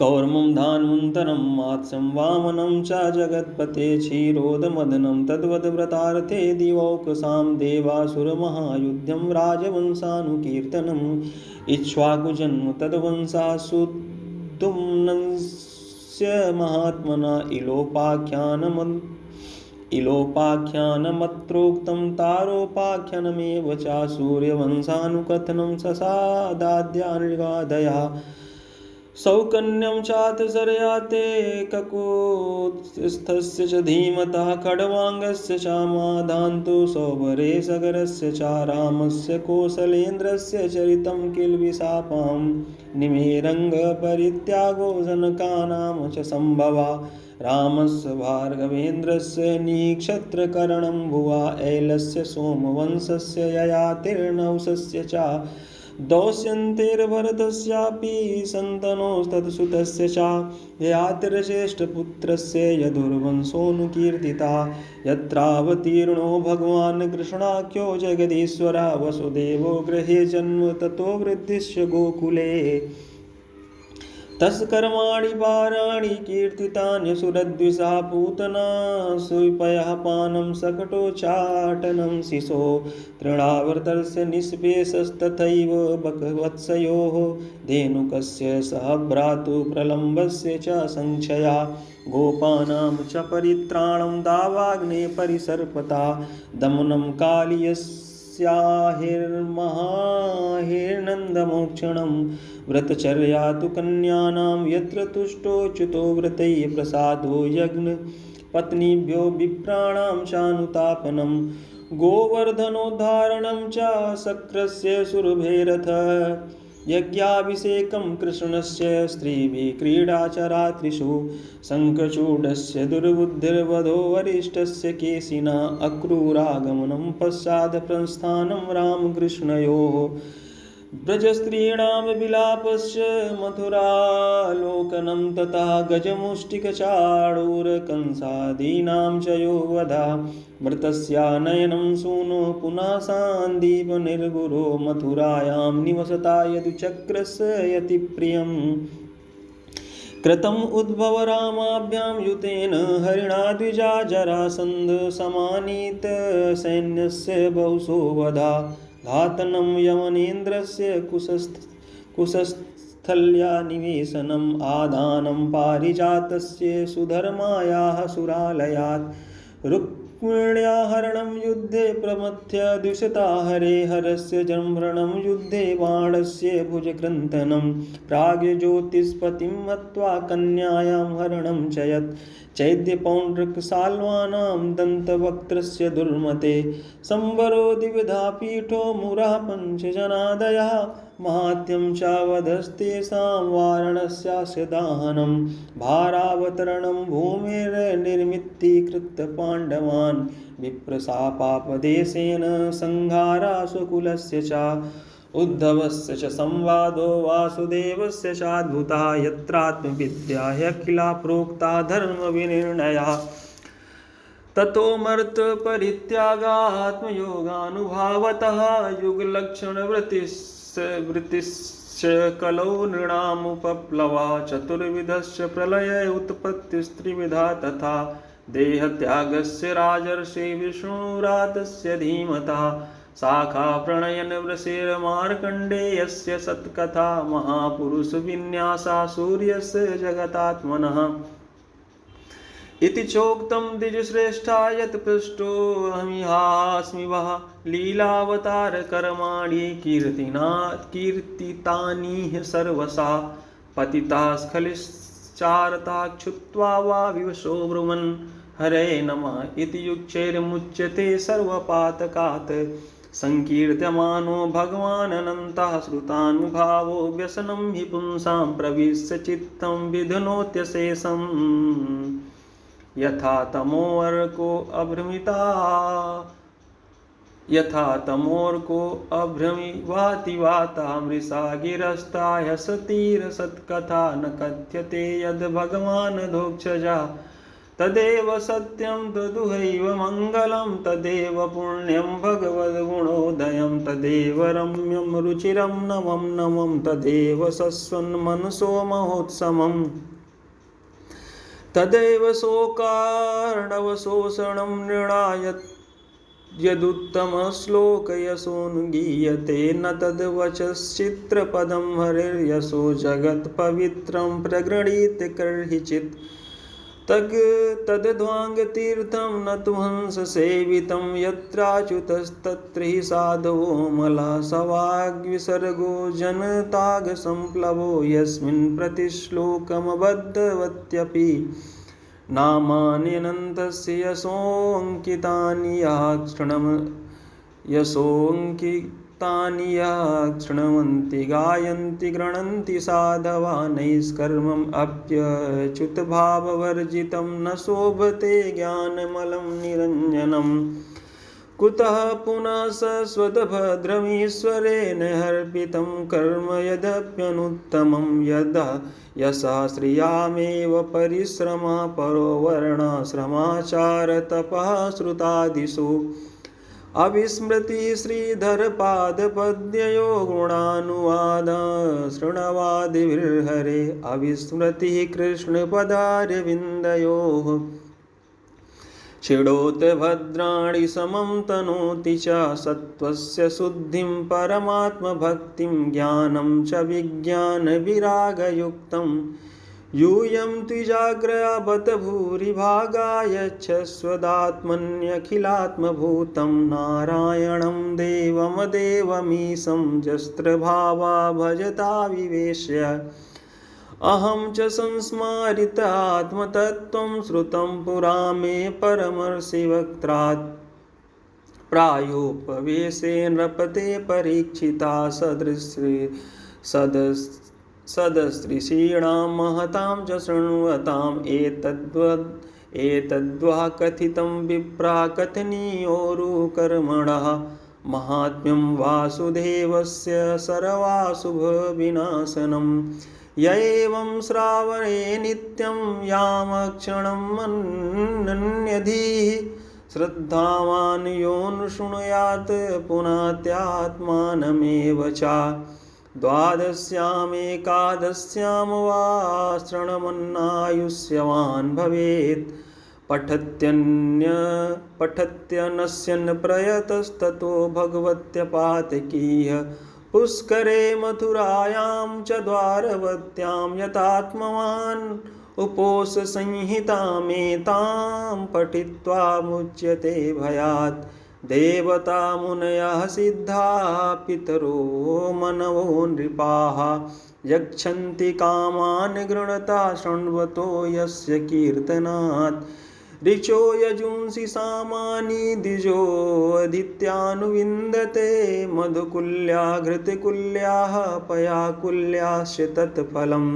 कौर्मं धान्वन्तरं मात्स्यं वामनं च जगत्पते क्षीरोदमदनं तद्वद्व्रतार्थे दिवौकसां देवासुरमहायुद्धं राजवंशानुकीर्तनम् इक्ष्वाकुजन्म तद्वंशासुदुम्नस्य महात्मना इलोपाख्यानमत्रोक्तं तारोपाख्यानमेव च सूर्यवंशानुकथनं ससादाद्यान्गादयः सौकन्यं चातसर्याते ककुत्स्थस्य च धीमतः खड्वाङ्गस्य च मादान्तु सौभरे सगरस्य च रामस्य कौसलेन्द्रस्य चरितं किल्बिषापां निमेरङ्गपरित्यागो जनकानां च सम्भवा रामस्य भार्गवेन्द्रस्य निक्षत्रकरणं भुवा ऐलस्य सोमवंशस्य ययातिर्नहुषस्य च दौश्यन्तेर्भरतस्यापि सन्तनोस्तत्सुतस्य च ययातिर्श्रेष्ठपुत्रस्य यदुर्वंशोऽनुकीर्तिता यत्रावतीर्णो भगवान् कृष्णाख्यो जगदीश्वरः वसुदेवो गृहे जन्म ततो वृद्धिश्च गोकुले तत्कर्माणि पाराणि कीर्तितान्यसुरद्विषा पूतना सुपयः पानं सकटोच्चाटनं शिशो तृणावर्तस्य निष्पेषस्तथैव बकवत्सयोः धेनुकस्य सह भ्रातु प्रलम्बस्य च संक्षया गोपानां च परित्राणं दावाग्ने परिसर्पता दमनं कालियस्याहिर्महाहिर्नन्दमोक्षणं व्रतचर्या तु कन्यानां यत्र तुष्टोच्युतो व्रतैः प्रसादो यज्ञ पत्नीभ्यो विप्राणां चानुतापनं गोवर्धनोद्धारणं च शक्रस्य सुरभेरथ यज्ञाभिषेकं कृष्णस्य स्त्रीभिः क्रीडा च रात्रिषु शङ्खचूडस्य दुर्बुद्धिर्वधो वरिष्ठस्य केशिना अक्रूरागमनं पश्चात् प्रस्थानं रामकृष्णयोः ब्रजस्त्रीणां विलापस्य मथुरालोकनं ततः गजमुष्टिकचाडूरकंसादीनां च यो वधा मृतस्या नयनं सूनो पुनः सान्दीपनिर्गुरो मथुरायां निवसता यदुचक्रस्य यतिप्रियम् कृतम् उद्भव रामाभ्यां युतेन हरिणा द्विजा जरासन्ध समानीत सैन्यस्य बहुशो वधा घातनं यवनेन्द्रस्य कुशस्थल्या निवेशनम् आदानं पारिजातस्य सुधर्मायाः सुरालयात् रुक्मिण्या हरणं युद्धे प्रमथ्य द्विषता हरेहरस्य जम्भरणं युद्धे बाणस्य भुजकृन्तनं प्राग्ज्योतिष्पतिं हत्वा कन्यायां हरणं च यत् चैद्यपौण्ड्रकसाल्वानां दन्तवक्त्रस्य दुर्मते संवरो द्विविधा पीठो मुरः पञ्चजनादयः माहात्म्यं चावधस्तेषां वाराणस्यास्य दाहनं भारावतरणं भूमिर्निर्मितीकृत्य पाण्डवान् विप्रशापापदेशेन संहारा स्वकुलस्य च उद्धवस्य च संवादो वासुदेवस्य चाद्भुतः यत्रात्मविद्या ह्यखिला प्रोक्ता धर्मविनिर्णयः ततोमर्त्यपरित्यागात्मयोगानुभावतः युगलक्षणवृत्तिश्च कलौ नृणामुपप्लवा चतुर्विधस्य प्रलय उत्पत्तिस्त्रिविधा तथा देहत्यागस्य राजर्षि विष्णुरातस्य धीमतः शाखा प्रणयन वृषेर्मार्कण्डेयस्य सत्कथा महापुरुषविन्यासा सूर्यस्य जगतात्मनः इति चोक्तं द्विजश्रेष्ठा यत् पृष्टोऽहमिहास्मि वः लीलावतारकर्माणि कीर्तितानि सर्वशः पतिताः स्खलिश्चारता क्षुत्वा वा विवशो ब्रुवन् हरे नमः इति युक्चैर्मुच्यते सर्वपातकात् संकीर्त्यमानो भगवान् अनन्तः श्रुतानुभावो व्यसनं हि पुंसां प्रविश्य चित्तं विधुनोत्यशेषम् यथा तमोऽर्को अभ्रमिता यथा तमोर्को अभ्रमि वाति वाता मृषा गिरस्ता हसतीरसत्कथा न कथ्यते यद् भगवान् दोक्षजा तदेव सत्यं तदुहैव मङ्गलं तदेव पुण्यं भगवद्गुणोदयं तदेव रम्यं रुचिरं नवं नवं तदेव सस्वन्मनसो महोत्समम् तदेव शोकार्णवशोषणं नृणाय यदुत्तमश्लोकयशोऽनुगीयते न तद्वचश्चित्रपदं हरिर्यशो जगत्पवित्रं प्रगृहीत कर्हिचित् तद्ध्वाङ्गतीर्थं न तु हंससेवितं यत्राच्युतस्तत्र हि साधवो मला सवाग्विसर्गो जनतागसंप्लवो यस्मिन् प्रतिश्लोकमबद्धवत्यपि नामान्यनन्तस्य यशोऽङ्कितानि या शृण्वन्ति गायन्ति गृह्णन्ति साधवा नैष्कर्मम् अप्यच्युतभाववर्जितं न शोभते ज्ञानमलं निरञ्जनम् कुतः पुनः सस्वद्भद्रमीश्वरेण अर्पितं कर्म यदप्यनुत्तमं यदा यशा श्रियामेव परिश्रमा परो वर्णाश्रमाचारतपः श्रुतादिषु अविस्मृति श्रीधरपादपद्ययो गुणानुवाद शृण्वादिभिर्हरे अविस्मृतिः कृष्णपदारविन्दयोः क्षिणोत भद्राणि समं तनोति च सत्त्वस्य शुद्धिं परमात्मभक्तिं ज्ञानं च विज्ञानविरागयुक्तं यूयं द्विजाग्रया बत भूरिभागायच्छस्वदात्मन्यखिलात्मभूतं नारायणं देवमदेवमीशं जस्त्रभावा भजता विवेश्य अहं च संस्मारित आत्मतत्त्वं श्रुतं पुरा मे परमर्षिवक्त्रात् प्रायोपवेशे नृपते परीक्षिता सदस्त्रीषीणां महतां च शृण्वताम् एतद्वा कथितं विप्रा कथनीयोरुकर्मणः महात्म्यं वासुदेवस्य सर्वाशुभविनाशनम् य एवं श्रावणे नित्यं यामक्षणमनन्यधीः श्रद्धावान् योऽनुशृणुयात् पुनात्यात्मानमेव च द्वादश्यामेकादश्यां वा श्रणमन्नायुष्यवान् भवेत् पठत्यनश्यन् प्रयतस्ततो भगवत्यपातकीय पुष्करे मथुरायां च द्वारवत्यां यतात्मवान् उपोषसंहितामेतां पठित्वा मुच्यते भयात् देवता मुनयः सिद्धाः पितरो मनवो नृपाः यक्षन्ति कामान् गृणता शृण्वतो यस्य कीर्तनात् ऋचो यजुंसि सामानि द्विजोऽदित्यानुविन्दते मधुकुल्या घृतकुल्याः पयाकुल्याश्च तत्फलम्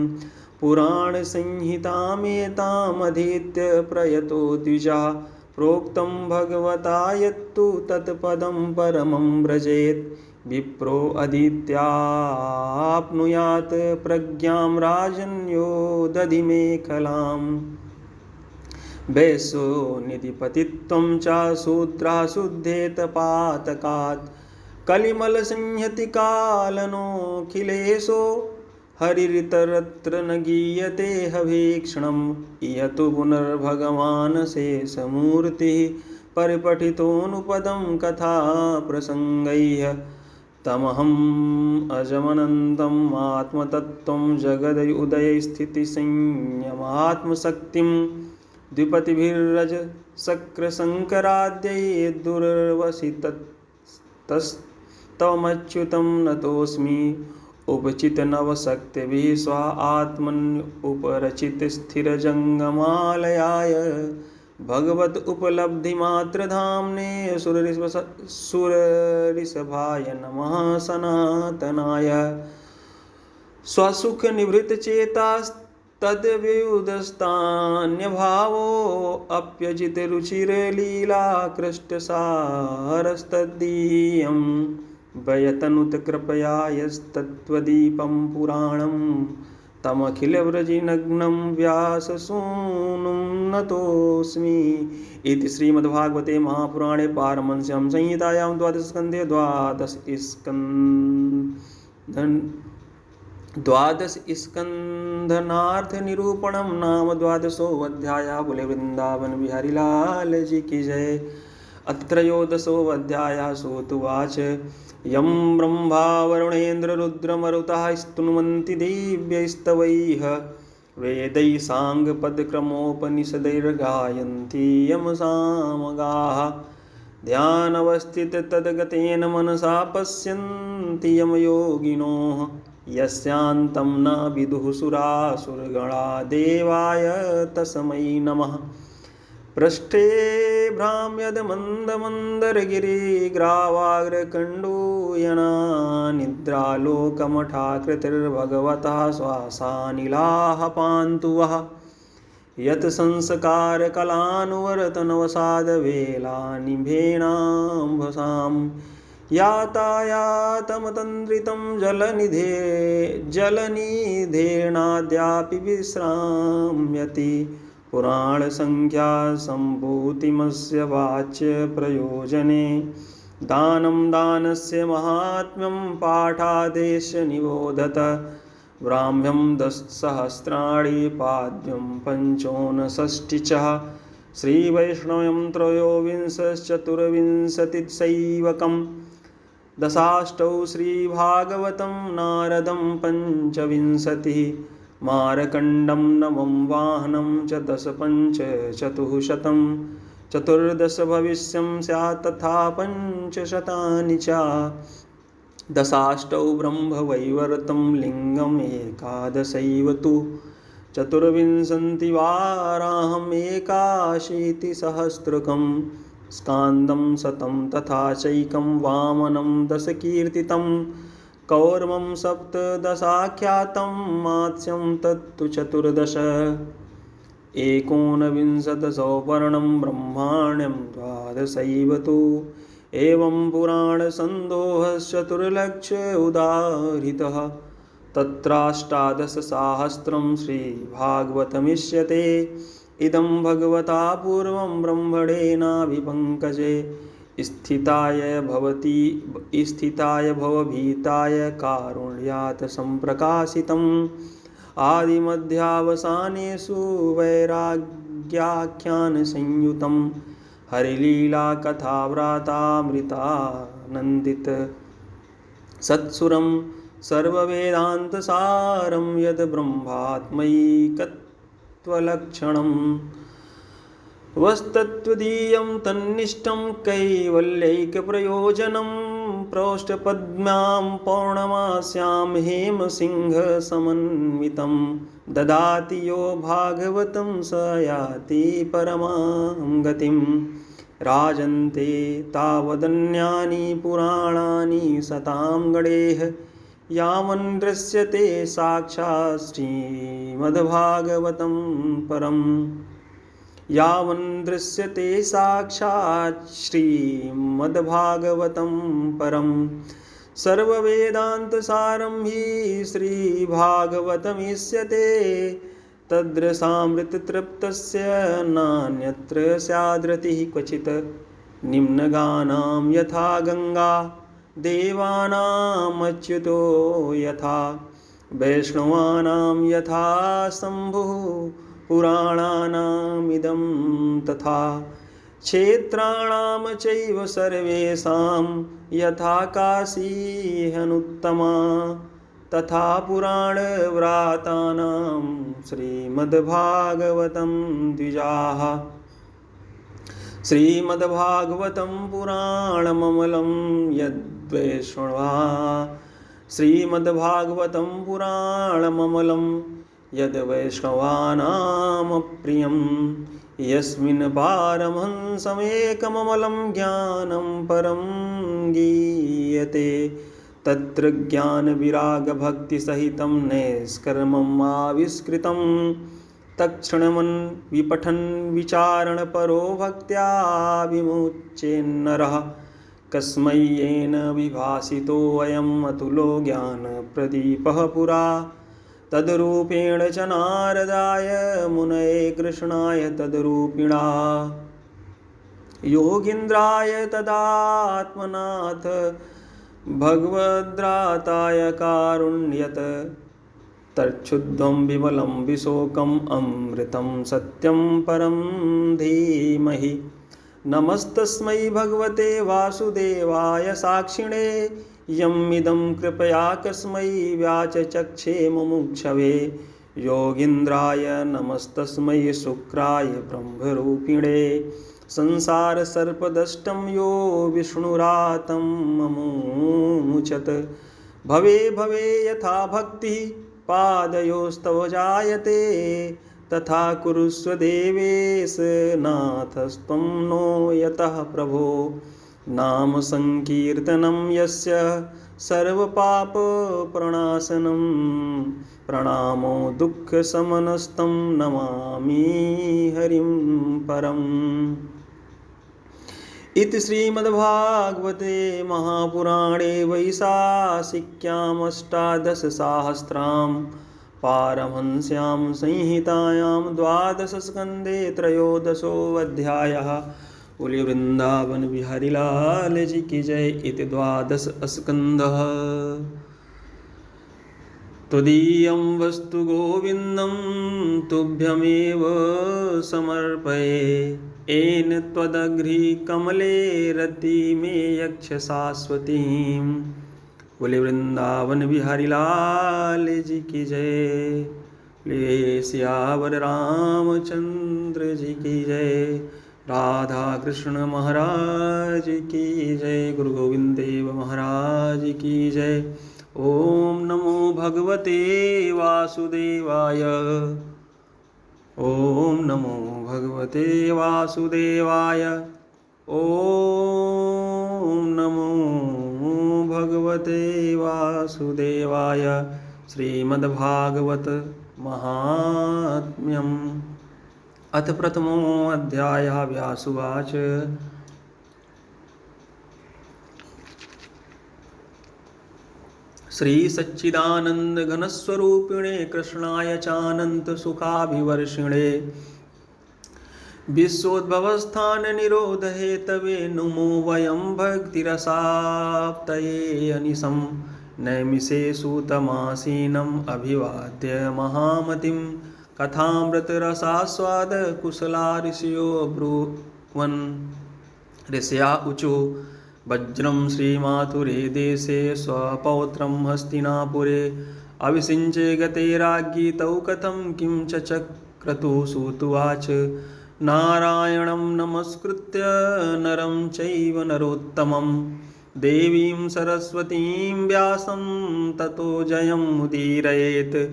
पुराणसंहितामेतामधीत्य प्रयतो द्विजः प्रोक्तं भगवता यत्तु तत्पदं परमं व्रजेत् विप्रो अदित्याप्नुयात् प्रज्ञां राजन्यो दधिमेखलाम् वैश्यो निधिपतित्वं च शूद्राशुद्धेत पातकात् कलिमलसंहतिकालनोऽखिलेशो हरिरितरत्र न गीयते हवीक्षणम् इयतु पुनर्भगवान् शेषमूर्तिः परिपठितोऽनुपदं कथा प्रसङ्गैः तमहम् अजमनन्तम् आत्मतत्त्वं जगदुदयस्थितिसंयमात्मशक्तिं द्विपतिभिर्रज शक्रशङ्कराद्यैः दुर्वसितस्तमच्युतं नतोऽस्मि उपचितनवशक्तिभिः स्वा आत्मन्युपरचितस्थिरजङ्गमालयाय भगवत् उपलब्धिमात्रधाम्ने सुररिषभाय नमः सनातनाय स्वसुखनिवृत्तचेतास् तद्व्युदस्तान्यभावोऽप्यजितरुचिर्लीलाकृष्टसारस्तद्दीयं वयतनुत कृपया यस्तत्त्वदीपं पुराणं तमखिलव्रजिनग्नं व्याससूनुं नतोऽस्मि। इति श्रीमद्भागवते महापुराणे पारमहंस्यां संहितायां द्वादशस्कन्धे द्वादश स्कन्धनार्थनिरूपणं नाम द्वादशोऽध्यायः। बोले वृंदावन बिहारी लाल जी की जय। अत्रयोदशोऽध्यायः। सूतुवाच यं ब्रह्मा वरुणेन्द्र रुद्रमरुतः स्तुन्वन्ति दिव्यैस्तवैः वेदैः साङ्गपदक्रमोपनिषदैर्गायन्ति यमसामगाः ध्यानवस्थिततद्गतेन मनसा पश्यन्ति यमयोगिनोः यस्यान्तं न विदुः सुरासुरगणा देवाय तस्मै नमः। पृष्ठे भ्राम्यदमन्दमन्दरगिरिग्रावाग्रकण्डूयना निद्रालोकमठाकृतिर्भगवतः श्वासानिलाः पान्तु वः यत् संस्कारकलानुवर्तनवसादवेलानिभेनाम्भसां यातायातमतन्द्रितं जलनिधेनाद्यापि विश्राम्यति पुराणसंख्या सम्भूतिमस्य वाच्य प्रयोजने दानं दानस्य महात्म्यं पाठादेश्य निबोधत ब्राह्म्यं 10 सहस्राणि पाद्यं 55 च श्रीवैष्णवं त्रयोविंशश्चतुर्विंशतिसैवकं दशाष्टौ श्रीभागवतं नारदं 25 मारकण्डं नवं वाहनं च 10 पंचचतुःशतं चतुर्दश भविष्यं स्यात् तथा 500 च दशाष्टौ ब्रह्मवैवर्तं लिङ्गम् 11 तु चतुर्विंशतिवाराहम् 81 सहस्रकं स्कान्दं 100 तथा चैकं वामनं 10 कीर्तितं कौर्मं 17 मात्स्यं तत्तु 14 19 ब्रह्माण्यं 12 तु एवं पुराणसन्दोहश्चतुर्लक्ष उदाहृतः तत्राष्टादशसाहस्रं श्रीभागवतमिष्यते इदं भगवता पूर्वं ब्रह्मणेनाभिपङ्कजे स्थिताय भवभीताय कारुण्यात् सम्प्रकाशितम् आदिमध्यावसानेषु वैराग्याख्यानसंयुतं हरिलीला कथाव्रातामृतानन्दित सत्सुरं सर्ववेदान्तसारं यद् ब्रह्मात्मैकत्वलक्षणम् वस्तत्त्वदीयं तन्निष्ठं कैवल्यैकप्रयोजनं प्रौष्ठपद्म्यां पौर्णमास्यां हेमसिंहसमन्वितं ददाति यो भागवतं स याति परमां गतिं राजन्ते तावदन्यानि पुराणानि सतां गणेः यावन् दृश्यते साक्षात् श्रीमद्भागवतं परम् यावन् दृश्यते साक्षात् श्रीमद्भागवतं परम् सर्ववेदान्तसारं हि श्रीभागवतमिष्यते तद्रसामृततृप्तस्य नान्यत्र स्याद्रतिः क्वचित् निम्नगानां यथा गङ्गा देवानामच्युतो यथा वैष्णवानां यथा शम्भुः पुराणानामिदं तथा क्षेत्राणां चैव सर्वेषां यथा काशी ह्यनुत्तमा तथा पुराणव्रातानां श्रीमद्भागवतं द्विजाः श्रीमद्भागवतं पुराणममलं यद्वैष्णवा श्रीमद्भागवतं पुराणममलं यद्वैष्णवानामप्रियं यस्मिन् पारमहंसमेकममलं ज्ञानं परं गीयते तत्र ज्ञानविरागभक्तिसहितं नैष्कर्मम् आविष्कृतं तत्क्षणमन् विपठन् विचारणपरो भक्त्या विमुच्येन्नरः कस्मै येन विभासितोऽयम् अतुलो ज्ञानप्रदीपः पुरा तद्रूपेण च नारदाय मुनये कृष्णाय तद्रूपिणा योगीन्द्राय तदात्मनाथ भगवद्राताय कारुण्यत तच्छुद्धं विमलं विशोकम् अमृतं सत्यं परं धीमहि नमस्तस्मै भगवते वासुदेवाय साक्षिणे यम्मिदं कृपया कस्मै व्याचचक्षे मुमुक्षवे योगीन्द्राय नमस्तस्मै शुक्राय ब्रह्मरूपिणे संसारसर्पदष्टं यो विष्णुरातं ममुमुचत भवे भवे यथा भक्तिः पादयोस्तव जायते तथा कुरुष्व देवेश नाथस्त्वं नो यतः प्रभो नाम संकीर्तनं यस्य सर्वपापप्रणाशनं प्रणामो दुःखशमनस्तं नमामि हरिं परम् इति श्रीमद्भागवते महापुराणे वैशाखिक्याम् अष्टादशसहस्रां पारमहंस्यां संहितायां द्वादशस्कन्धे त्रयोदशोऽध्यायः। बोलिए वृंदावन बिहारी लाल जी की जय। इति द्वादश स्कंदः। त्वदीयं वस्तु गोविन्दं तुभ्यमेव समर्पये येन त्वदघ्रिकमले रति मे यक्ष शाश्वतीं। बोले वृंदावन बिहारी लाल जी की जय। बोले सियावर रामचंद्र जी की जय। राधा कृष्ण महाराज की जय। गुरु गोविंद देव महाराज की जय। ओम नमो भगवते वासुदेवाय। ओम नमो भगवते वासुदेवाय। ओम नमो भगवते वासुदेवाय। श्रीमद्भागवत महात्म्यम्। अथ प्रथमो अध्यायः। व्यासुवाच श्री सच्चिदानंद घनस्वरूपिणे कृष्णाय चानंत सुखाभिवर्षिणे विश्वोद्भवस्थान निरोध हेतवे नुमो वयं भक्तिरसाप्तये अनिशं नैमिषे सूतमासीनम् अभिवाद्य महामतिं कथामृतरसास्वाद कुशला ऋषयो ब्रुवन्। ऋषया ऊचु वज्रं श्रीमाथुरे देशे स्वपौत्रं हस्तिनापुरे अभिषिञ्चे गते राज्ञी तौ कथं किं च चक्रतु। सूतुवाच नारायणं नमस्कृत्य नरं चैव नरोत्तमं देवीं सरस्वतीं व्यासं ततो जयमुदीरयेत्।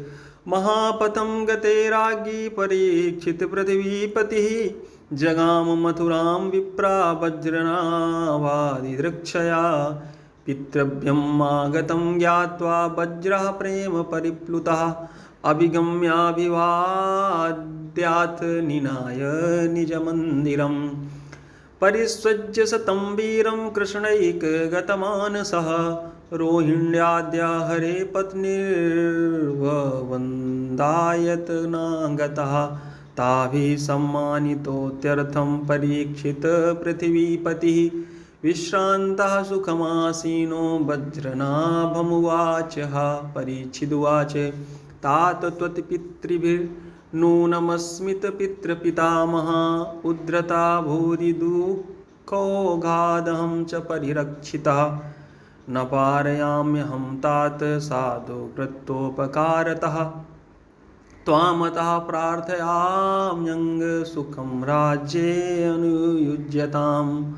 महापथं गते राज्ञी परीक्षित पृथिवीपतिः जगाम मथुरां विप्रा वज्रनावादिदृक्षया। पितृभ्यम् आगतं ज्ञात्वा वज्रः प्रेम परिप्लुतः अभिगम्याभिवाद्यात् निनाय निजमन्दिरं। परिस्वज्य शतं वीरं कृष्णैकगतमानसः रोहिण्याद्या हरे पत्नीर्वन्दायतनागतः। ताभिः सम्मानितोत्यर्थं परीक्षित पृथिवीपतिः विश्रान्तः सुखमासीनो वज्रनाभमुवाच। परीक्षिदुवाच तात त्वत्पितृभिर्नूनमस्मित् पितृपितामहा उद्धृता भूरि दुःखौघादहं च परिरक्षितः। न पारयाम्यहं तात साधु कृतोपकारतः त्वामतः प्रार्थयाम्यंग सुखं राज्ये अनुयुज्यताम्।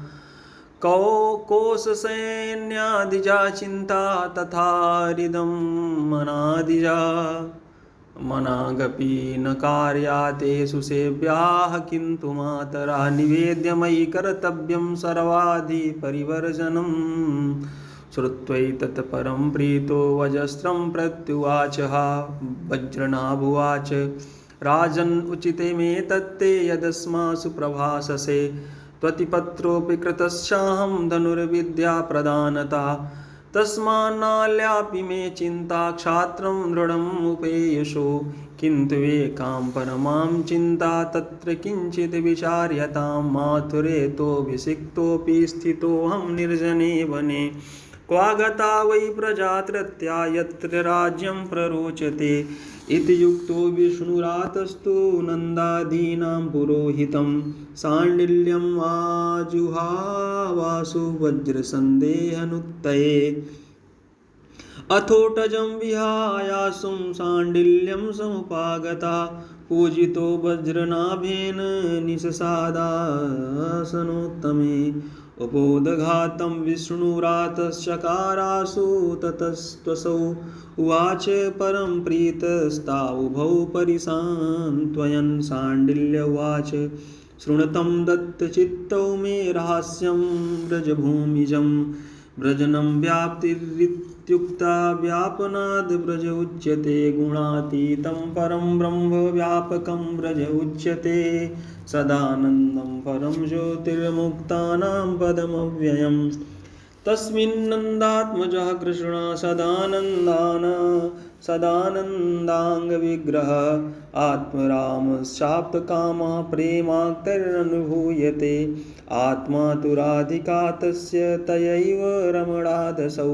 कोशसैन्यादिजा चिन्ता तथा हृदं मनादिजा मनागपि न कार्यातेषु सेव्याः किन्तु मातरः निवेद्य मयि कर्तव्यं सर्वाधिपरिवर्जनम्। श्रुत्वैतत् परं प्रीतो वजस्रं प्रत्युवाचः। वज्रनाभुवाच राजन् उचिते मे तत्ते यदस्मासु प्रभाससे त्वतिपत्रोऽपि कृतस्याहं धनुर्विद्या प्रदानता तस्मान्नाल्यापि मे चिन्ता क्षात्रं दृढम् उपेयुषो किन्तु एकां परमां चिन्ता तत्र किञ्चित् विचार्यतां माथुरेतोऽभिषिक्तोऽपि स्थितोऽहं निर्जने वने क्वागता वै प्रजात्रत्या यत्र राज्यं प्ररोचते इति युक्तो विष्णुरातस्तु नन्दादीनां पुरोहितं साण्डिल्यम् आजुहावासु वज्रसन्देहनुत्तये अथोटजं विहायासुं साण्डिल्यं समुपागता पूजितो वज्रनाभेन निशसादासनोत्तमे उपोदघातं विष्णुरातश्चकारासु ततस्त्वसौ उवाच परं प्रीतस्तावुभौ परिसान्त्वयन् साण्डिल्य उवाच शृणुतं दत्तचित्तौ मे रहस्यं व्रजभूमिजं व्रजनं व्याप्तिरित्युक्ता व्यापनाद् व्रज उच्यते गुणातीतं परं ब्रह्म व्यापकं व्रज उच्यते सदानन्दं परं ज्योतिर्मुक्तानां पदमव्ययम् तस्मिन्नन्दात्मजः कृष्णः सदानन्दाङ्गविग्रहः आत्मरामश्चाप्तकामः प्रेमाक्तिरनुभूयते आत्मा तु राधिका तस्य तयैव रमणादसौ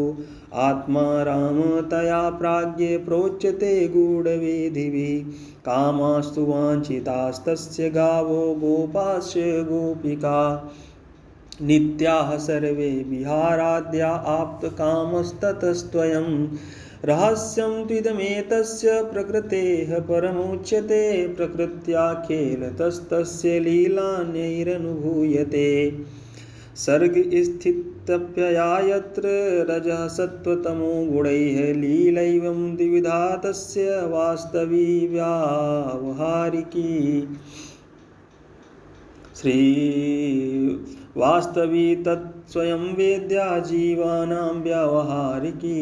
आत्मा राम तया प्राज्ञे प्रोच्यते गूढवेदिभिः कामास्तु वाञ्छितास्तस्य गावो गोपाश्च गोपिका नित्याः सर्वे विहाराद्या आप्तकामस्ततस्त्वयं रहस्यं त्विदमेतस्य प्रकृतेः परमुच्यते प्रकृत्याखेलतस्तस्य लीलान्यैरनुभूयते सर्गस्थित्यप्यया यत्र रजः सत्त्वतमो गुणैः लीलैवं द्विविधा तस्य वास्तवी व्यावहारिकी श्री वास्तवी तत्स्वयं वेद्या जीवानां व्यावहारिकी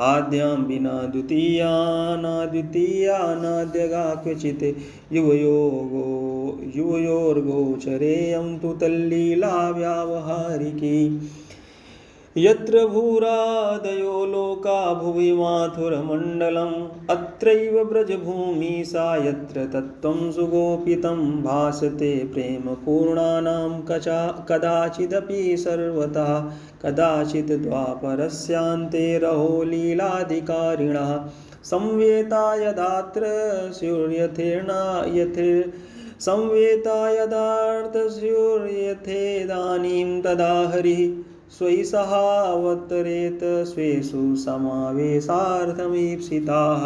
आद्यां विना द्वितीया नाद्यगा क्वचित् युवयोर्गोचरेयं तु तल्लीला व्यावहारिकी यत्र भूरादयो लोका भुवि माथुरमण्डलम् अत्रैव ब्रजभूमि सा यत्र तत्त्वं सुगोपितं भासते प्रेमपूर्णानां कदाचिदपि सर्वतः कदाचित् द्वापरस्यान्ते रहो लीलाधिकारिणः संवेता यदात्र स्युर्यथेदानीं तदा हरिः स्वयि सहावतरेत स्वेषु समावेशार्थमीप्सिताः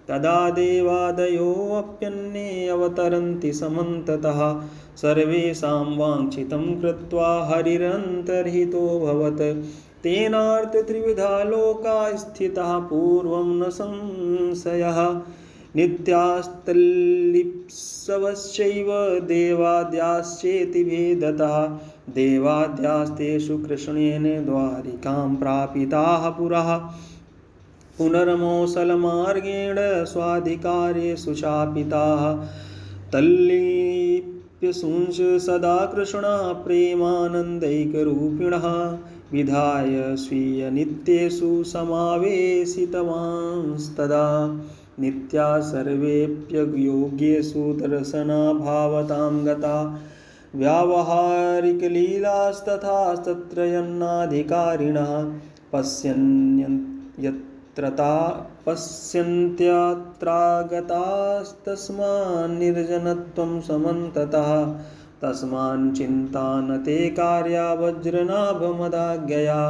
तदा देवादयोऽप्यन्ये अवतरन्ति समन्ततः सर्वेषां वाञ्छितं कृत्वा हरिरन्तर्हितोऽभवत् तेनार्थ-त्रिविधा लोका स्थिताः पूर्वं न संशयः नित्यास्तल्लिप्सवश्चैव देवाद्याश्चेति भेदतः देवाद्यास्तेषु कृष्णेन द्वारिकां प्रापिताः पुरः पुनर्मौसलमार्गेण स्वाधिकारेषु चापिताः तल्लिप्यशुंस सदा कृष्णः प्रेमानन्दैकरूपिणः विधाय स्वीयनित्येषु समावेशितवांस्तदा नित्या सर्वेऽप्ययोग्येषु दर्शनाभावतां गता व्यावहारिकलीलास्तथा यन्नाधिकारिणः पश्यन्त्यत्रागतास्तस्मान्निर्जनत्वं समन्ततः तस्माच्चिन्ता न ते कार्या वज्रनाभमदाज्ञया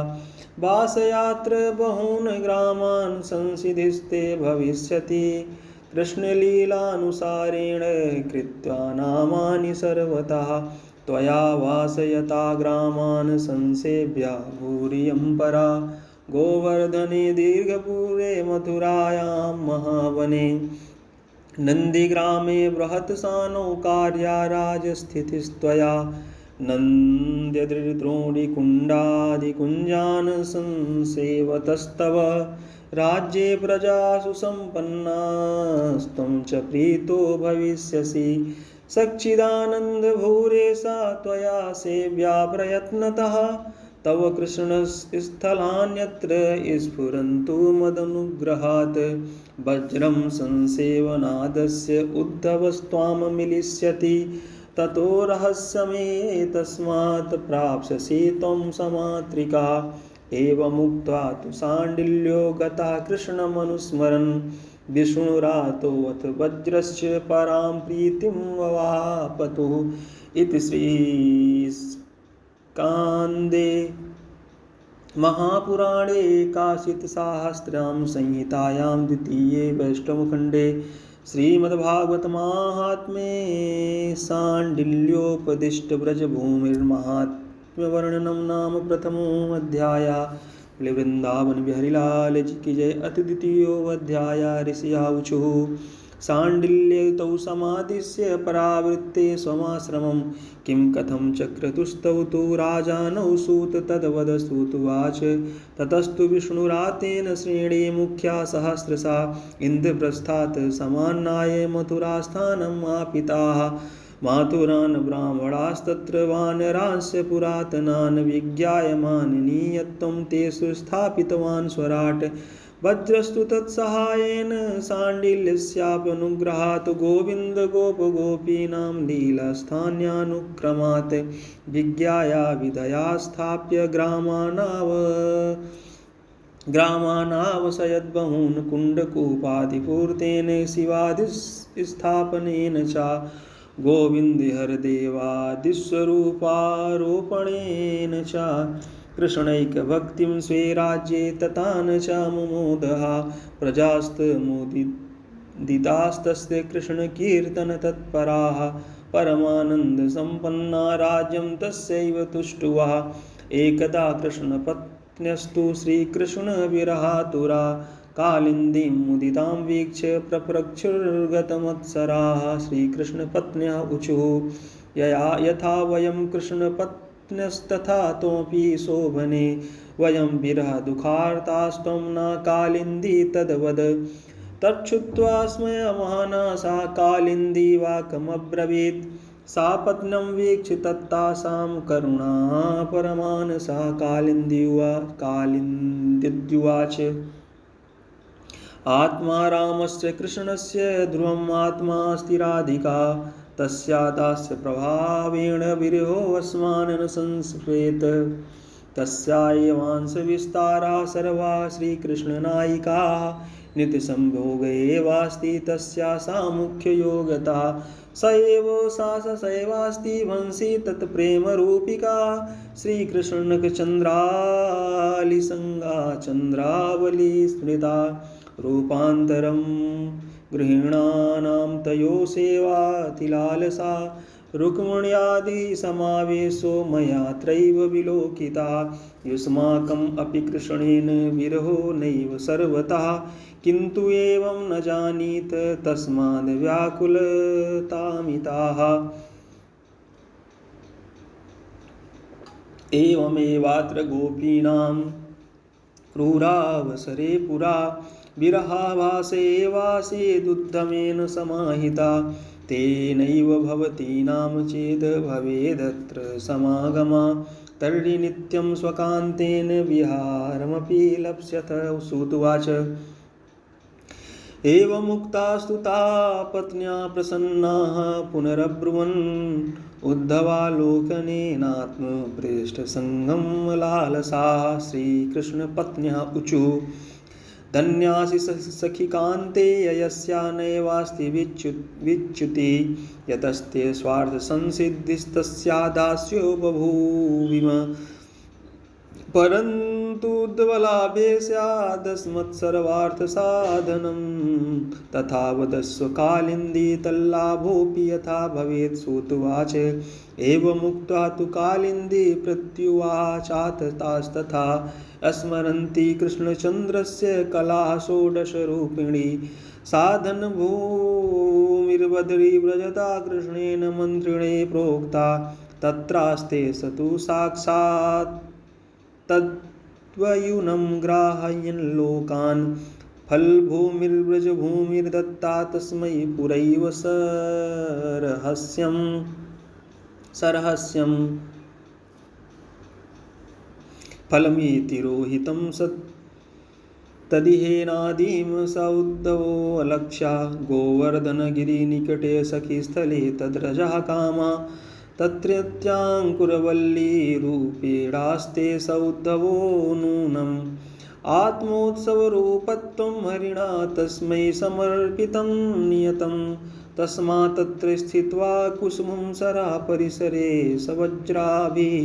वासयात्र बहून् ग्रामान् संसिधिस्ते भविष्यति कृष्णलीलानुसारेण कृत्वा नामानि सर्वतः त्वया वासयता ग्रामान् संसेव्या भूरियं परा गोवर्धने दीर्घपूरे मथुरायां महावने नन्दिग्रामे बृहत्सानौ कार्या राजस्थितिस्त्वया नन्द्यद्रिद्रोणिकुण्डादिकुञ्जान् संसेवतस्तव राज्ये प्रजासु सम्पन्नास्त्वं च प्रीतो भविष्यसि सच्चिदानन्दभूरेशा त्वया सेव्या प्रयत्नतः तव कृष्णस्थलान्यत्र स्फुरन्तु मदनुग्रहात् वज्रं संसेवनादस्य उद्धवस्त्वां मिलिष्यति ततो रहस्यमेतस्मात् प्राप्स्यसि त्वं समात्रिका एवमुक्त्वा तु शाण्डिल्यो गता कृष्णमनुस्मरन् विष्णुरातोऽथ वज्रस्य परां प्रीतिं ववापतुः इति श्रीस्कान्दे महापुराणे काशितशास्त्रां संहितायां द्वितीये वैष्णवखण्डे श्रीमद्भागवतमाहात्म्ये शाण्डिल्योपदिष्टव्रजभूमिर्माहात्म्यवर्णनं नाम प्रथमोऽध्यायः। वृंदावन बिहारी लाल जी की जय। अति द्वितीयोऽध्याय। ऋषियावुचुः शाण्डिल्यतौ समादिश्य परावृत्ते स्वमाश्रमं किं कथं चक्रतुस्तौ तु राजानौ सूत तद्वद सूतुवाच ततस्तु विष्णुरातेन श्रेणी मुख्या सहस्रशा इन्द्रप्रस्थात् समान्नाय मथुरास्थानम् आपिताः माथुरान् ब्राह्मणास्तत्र वानरांश्च पुरातनान् विज्ञायमाननीयत्वं तेषु स्थापितवान् स्वराट् वज्रस्तु तत्सहायेन शाण्डिल्यस्याप्यनुग्रहात् गोविन्दगोपगोपीनां लीलास्थान्यानुक्रमात् विज्ञाया विधया स्थाप्य ग्रामानावसयद्बहून् कुण्डकूपादिपूर्तेन शिवादिस्थापनेन च गोविन्दहरदेवादिस्वरूपारोपणेन च कृष्णैकभक्तिं स्वे राज्ये ततान च मुमोदः प्रजास्तमुदितास्तस्य कृष्णकीर्तनतत्पराः परमानन्दसम्पन्ना राज्यं तस्यैव तुष्टुवः एकदा कृष्णपत्न्यस्तु श्रीकृष्णविरहातुरा कालिन्दीं मुदितां वीक्ष्य प्रप्रक्षुर्गतमत्सराः श्रीकृष्णपत्न्यः ऊचुः यथा वयं कृष्णपत्न्यस्तथा त्वमपि शोभने वयं विरहदुःखार्तास्त्वं न कालिन्दी तद्वद तच्छ्रुत्वा स्मयमाना सा कालिन्दी वाक्यमब्रवीत् सा पत्न्यं वीक्ष्य तत्तासां करुणा परमानसा कालिन्द्युवाच आत्मा रामस्य कृष्णस्य ध्रुवम् आत्मा स्थिराधिका तस्या दास्य प्रभावेण विरहोऽस्मान् न संस्पृशेत् तस्या एवांश विस्तारा सर्वा श्रीकृष्णनायिकाः नित्यसंभोग एवास्ति तस्या सामुख्ययोगता स एवास्ति वंशी तत्प्रेमरूपिका श्रीकृष्णकचन्द्रालिसंगा चन्द्रावली स्मृता रूपान्तरं गृहीणानां तयो सेवातिलालसा रुक्मिण्यादिसमावेशो मया त्रैव विलोकिता युष्माकम् अपि कृष्णेन विरहो नैव सर्वतः किन्तु एवं न जानीत तस्माद् व्याकुलतामिताः एवमेवात्र गोपीनां क्रूरावसरे पुरा विरहाभासे वासेदुद्धमेन समाहिता तेनैव भवतीनां चेद् भवेदत्र समागमा तर्हि नित्यं स्वकान्तेन विहारमपि लप्स्यथ सुतुवाच एवमुक्तास्तु ता पत्न्या प्रसन्नाः पुनरब्रुवन् उद्धवालोकनेनात्मपृष्ठसङ्गं लालसाः श्रीकृष्णपत्न्यः ऊचुः धन्यासि सखिकान्ते यस्या नैवास्ति विच्युति यतस्ते स्वार्थसंसिद्धिस्तस्या दास्यो बभूविम परन्तु उद्बलाभे स्यादस्मत्सर्वार्थसाधनं तथा वदस्व कालिन्दी तल्लाभोऽपि यथा भवेत् सुतुवाच एवमुक्त्वा तु कालिन्दी प्रत्युवाचाततास्तथा स्मरन्ती कृष्णचन्द्रस्य कला षोडशरूपिणी साधनभूमिर्बद्री व्रजता कृष्णेन मन्त्रिणे प्रोक्ता तत्रास्ते स तु साक्षात् तद्वयुनं ग्राहयन् लोकान् फलभूमिर्व्रजभूमिर्दत्ता तस्मै पुरैव सरहस्यं फलमिति रोहितं सत् तदिहेनादिं स उद्धवो अलक्ष्य गोवर्धनगिरिनिकटे सखीस्थले तद्रजः कामा तत्रत्याङ्कुरवल्लीरूपेणास्ते स उद्धवो नूनम् आत्मोत्सवरूपत्वं हरिणा तस्मै समर्पितं नियतं तस्मात् तत्र स्थित्वा कुसुमं सरापरिसरे सवज्राभिः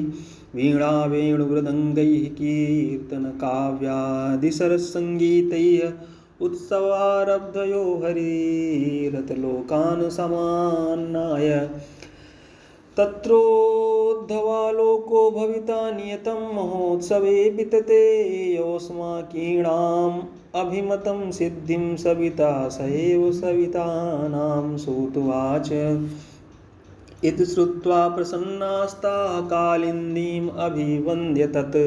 वीणा वेणुमृदङ्गैः कीर्तनकाव्यादिसरसङ्गीतैः उत्सवारब्धयो हरिरतलोकान् समान्नाय तत्रोद्धवालोको भविता नियतं महोत्सवे वितते योऽस्माकीणाम् अभिमतं सिद्धिं सविता स एव सवितानां सूतुवाच इति श्रुत्वा प्रसन्नास्ताः कालिन्दीम् अभिवन्द्य तत्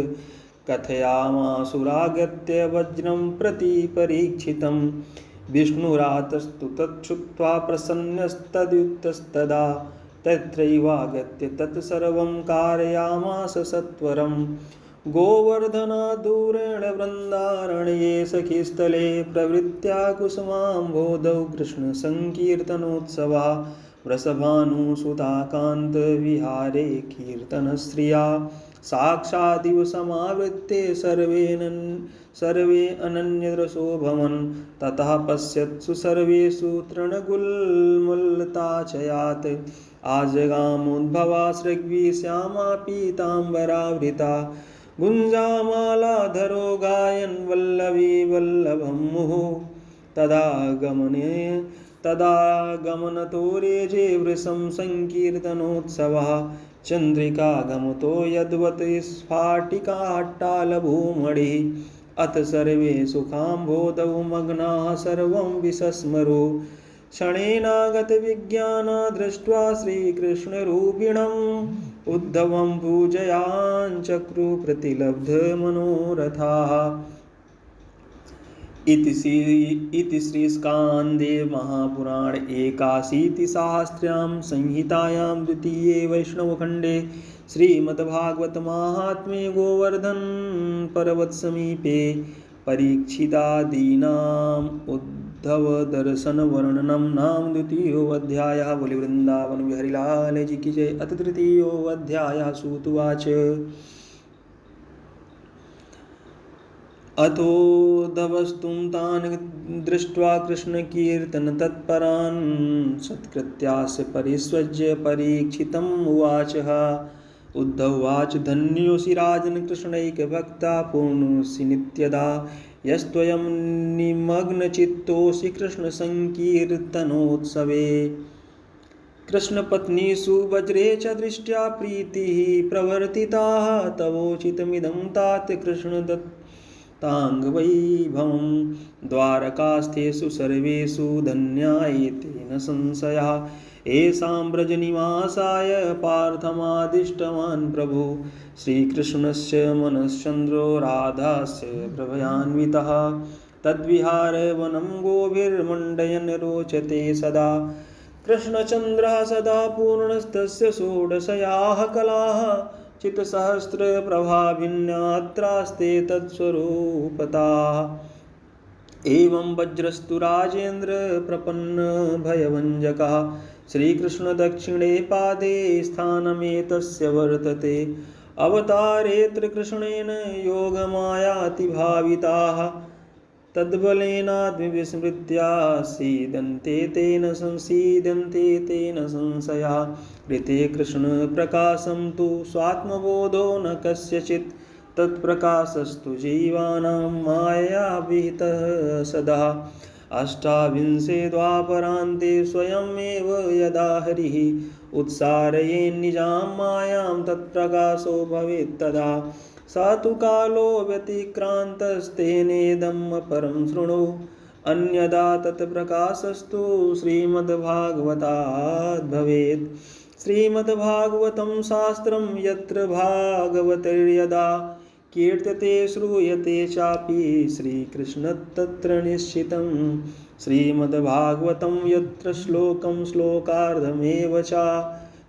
कथयामासुरागत्य वज्रं प्रति परीक्षितं विष्णुरातस्तु तच्छ्रुत्वा प्रसन्नस्तद्युक्तस्तदा तत्रैवागत्य तत्सर्वं कारयामास सत्वरं गोवर्धनादूरेण वृन्दारण्ये सखीस्थले प्रवृत्त्या कुसुमाम्भोधौ कृष्णसङ्कीर्तनोत्सवा वृषभानुसुता कान्तविहारे कीर्तनश्रिया साक्षादिव समावृत्ते सर्वे अनन्यदृशोऽभवन् ततः पश्यत्सु सर्वेषु तृणगुल्मुल्लताचयात् आजगामुद्भवा सृग्वी श्यामा पीताम्बरावृता गुञ्जामालाधरो गायन् वल्लवी वल्लभं मुहुः तदा गमनतो वृषं सङ्कीर्तनोत्सवः चन्द्रिकागमतो यद्वत् स्फाटिकाट्टालभूमणिः अथ सर्वे सुखाम्भोधौ मग्नाः सर्वं विसस्मरो क्षणेनागतविज्ञाना दृष्ट्वा श्रीकृष्णरूपिणम् उद्धवं पूजयाञ्चक्रु प्रतिलब्धमनोरथाः। इति श्रीस्कान्दे महापुराणे एकाशीतिसहस्र्यां संहितायां द्वितीये वैष्णवखण्डे श्रीमद्भागवतमाहात्म्ये गोवर्धन पर्वतसमीपे परीक्षितादीनाम् उद्धवदर्शनवर्णनं नाम द्वितीयोऽध्यायः। बलिवृन्दावन बिहारीलाल जी की जय। अथ तृतीयोऽध्यायः। सूतुवाच अथोद्धवस्तुं तान् दृष्ट्वा कृष्णकीर्तनतत्परान् सत्कृत्यास्य परिस्वज्य परीक्षितम् उवाचः। उद्धवाच धन्योऽसि राजन् कृष्णैकभक्ता पूर्णोऽसि नित्यदा यस्त्वयं निमग्नचित्तोऽसि कृष्णसङ्कीर्तनोत्सवे। कृष्णपत्नीषु वज्रे च दृष्ट्या प्रीतिः प्रवर्तिताः तवोचितमिदं तात कृष्णदत्ताङ्गवैभवं द्वारकास्थेषु सर्वेषु धन्या एतेन संशयः। येषां व्रजनिवासाय पार्थमादिष्टवान् प्रभु श्रीकृष्णस्य मनश्चन्द्रो राधास्य प्रभयान्वितः तद्विहारवनं गोभिर्मण्डयन् रोचते सदा। कृष्णचन्द्रः सदा पूर्णस्तस्य षोडशयाः कलाः चित्सहस्रप्रभाभिन्नात्रास्ते तत्स्वरूपताः। एवं वज्रस्तु राजेन्द्र प्रपन्न भयभञ्जकः श्रीकृष्णदक्षिणे पादे स्थानमेतस्य वर्तते। अवतारेऽत्र कृष्णेन योगमायातिभाविताः तद्बलेनाद्विस्मृत्या सीदन्ते तेन संशया। ऋते कृष्णप्रकाशं तु स्वात्मबोधो न कस्यचित् तत्प्रकाशस्तु जीवानां मायाविहितः सदा। अष्टाविंशे द्वापरान्ते स्वयमेव यदा हरिः उत्सारयेन्निजां मायां तत्प्रकाशो भवेत् तदा। स तु कालो व्यतिक्रान्तस्तेनेदम् अपरं शृणु अन्यदा तत्प्रकाशस्तु श्रीमद्भागवतात् भवेत्। श्रीमद्भागवतं शास्त्रं यत्र भागवतर्यदा कीर्त्यते श्रूयते चापि श्रीकृष्ण तत्र निश्चितं। श्रीमद्भागवतं यत्र श्लोकं श्लोकार्धमेव च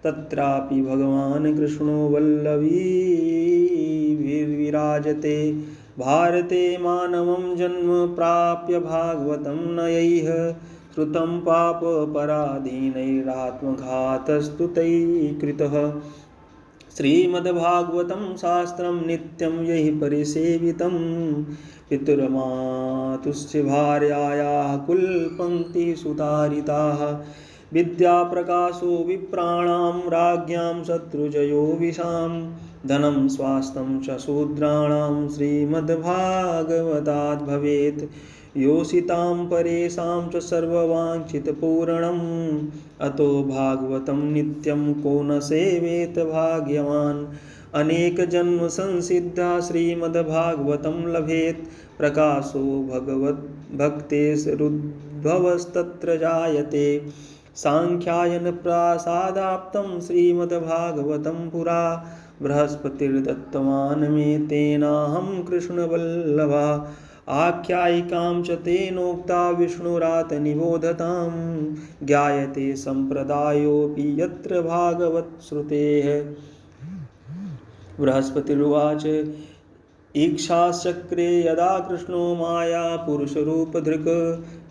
तत्रापि भगवान् कृष्णो वल्लभी विराजते। भारते मानवं जन्म प्राप्य भागवतं नयैः श्रुतं पापपराधीनैरात्मघातस्तु तैः कृतः। श्रीमद्भागवतं शास्त्रं नित्यं यैः परिसेवितं पितुर्मातुश्च भार्यायाः कुलपङ्क्तिः सुतारिताः। विद्याप्रकाशो विप्राणां राज्ञां शत्रुजयो विशां धनं स्वास्थ्यं च शूद्राणां श्रीमद्भागवतात् भवेत्। योषितां परेषां च सर्ववाञ्छितपूरणम् अतो भागवतं नित्यं को न सेवेत भाग्यवान्। अनेकजन्म संसिद्धा श्रीमद्भागवतं लभेत् प्रकाशो भगवद्भक्तेरुद्भवस्तत्र जायते। सांख्यायन प्रासादाप्तं श्रीमद्भागवतं पुरा बृहस्पतिर्दत्तवान् मे तेनाहं कृष्णवल्लभा। आख्यायिकां च तेनोक्ता विष्णुरात् निबोधतां ज्ञायते सम्प्रदायोऽपि यत्र भागवतश्रुतेः। बृहस्पतिरुवाच ईक्षाश्चक्रे यदा कृष्णो माया पुरुषरूपधृक्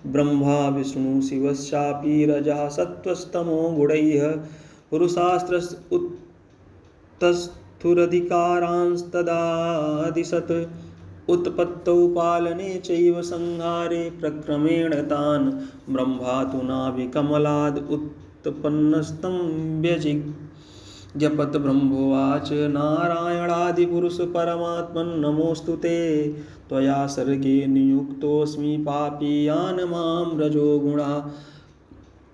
ब्रह्मा विष्णु शिवश्चापि रजः सत्त्वस्तमो गुणैः पुरुषास्त्रस्तुरधिकारांस्तदादिशत् उत्पत्तौ पालने चैव संहारे प्रक्रमेण तान् ब्रह्मा तु नाभिकमलाद् उत्पन्नस्तं व्यजिज्ञपत्। ब्रह्मोवाच नारायणादिपुरुष परमात्मन् नमोऽस्तु ते त्वया सर्गे नियुक्तोऽस्मि पापीयान् मां रजोगुणा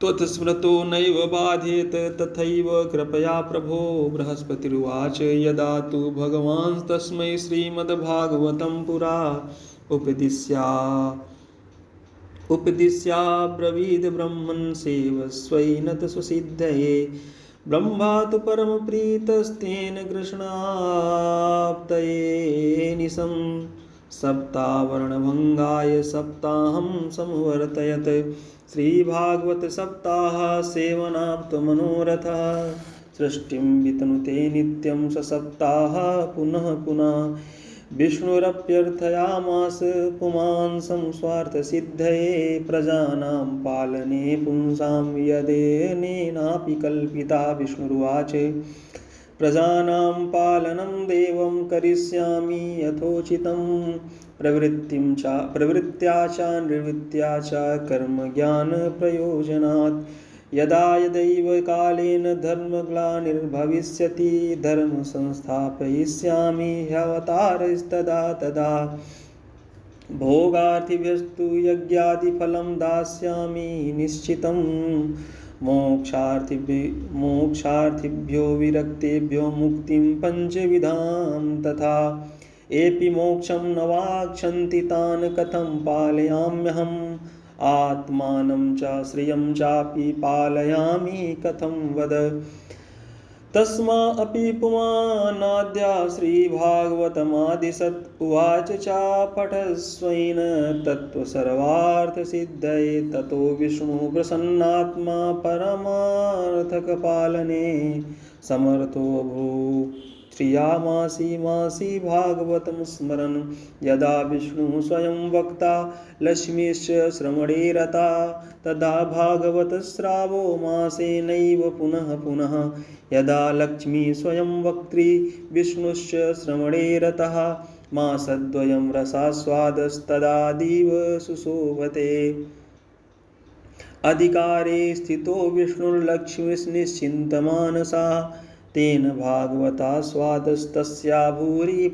त्वत्स्मृतो नैव बाध्येत तथैव कृपया प्रभो। बृहस्पतिरुवाच यदा तु भगवान् तस्मै श्रीमद्भागवतं पुरा उपदिश्याब्रवीद् ब्रह्मन् सेवस्वैनत सुसिद्धये। ब्रह्मा तु परमप्रीतस्तेन कृष्णाप्तये निशं सप्तावर्णभङ्गाय सप्ताहं समवर्तयत्। श्रीभागवत सप्ताह सेवनाप्तमनोरथः सृष्टिं वितनुते नित्यं स सप्ताह पुनः पुनः। विष्णुरप्यर्थयामास पुमांसं स्वार्थसिद्धये प्रजानां पालने पुंसां यदेनेनापि कल्पिता। विष्णुरुवाच प्रजानां पालनं देवं करिष्यामि यथोचितं प्रवृत्त्या च निवृत्त्या च कर्मज्ञानप्रयोजनात्। यदा यदैव कालेन धर्मग्लानिर्भविष्यति धर्म संस्थापयिष्यामि ह्यवतारस्तदा तदा। भोगार्थिभ्यस्तु यज्ञादिफलं दास्यामि निश्चितं मोक्षार्थिभ्यो विरक्तेभ्यो मुक्तिं पञ्चविधां तथा। एपि मोक्षं न वाक्षन्ति तान् कथं पालयाम्यहम् आत्मानं च श्रियं चापि पालयामि कथं वद। तस्मा अपि पुमानाद्या श्रीभागवतमादिशत् उवाच चापठस्वैन तत्त्वसर्वार्थसिद्धये ततो विष्णु प्रसन्नात्मा परमार्थकपालने समर्थो श्रियामासी मासी भागवतं स्मरन्। यदा विष्णुः स्वयं वक्ता लक्ष्मीश्च श्रवणे रता तदा भागवतश्रावो मासेनैव पुनः पुनः। यदा लक्ष्मी स्वयं वक्त्री विष्णुश्च श्रवणे रतः मासद्वयं रसास्वादस्तदादिव सुशोभते। अधिकारे स्थितो विष्णुर्लक्ष्मीर्निश्चिन्तमानसा तेन भागवतास्वादस्तस्या भूरि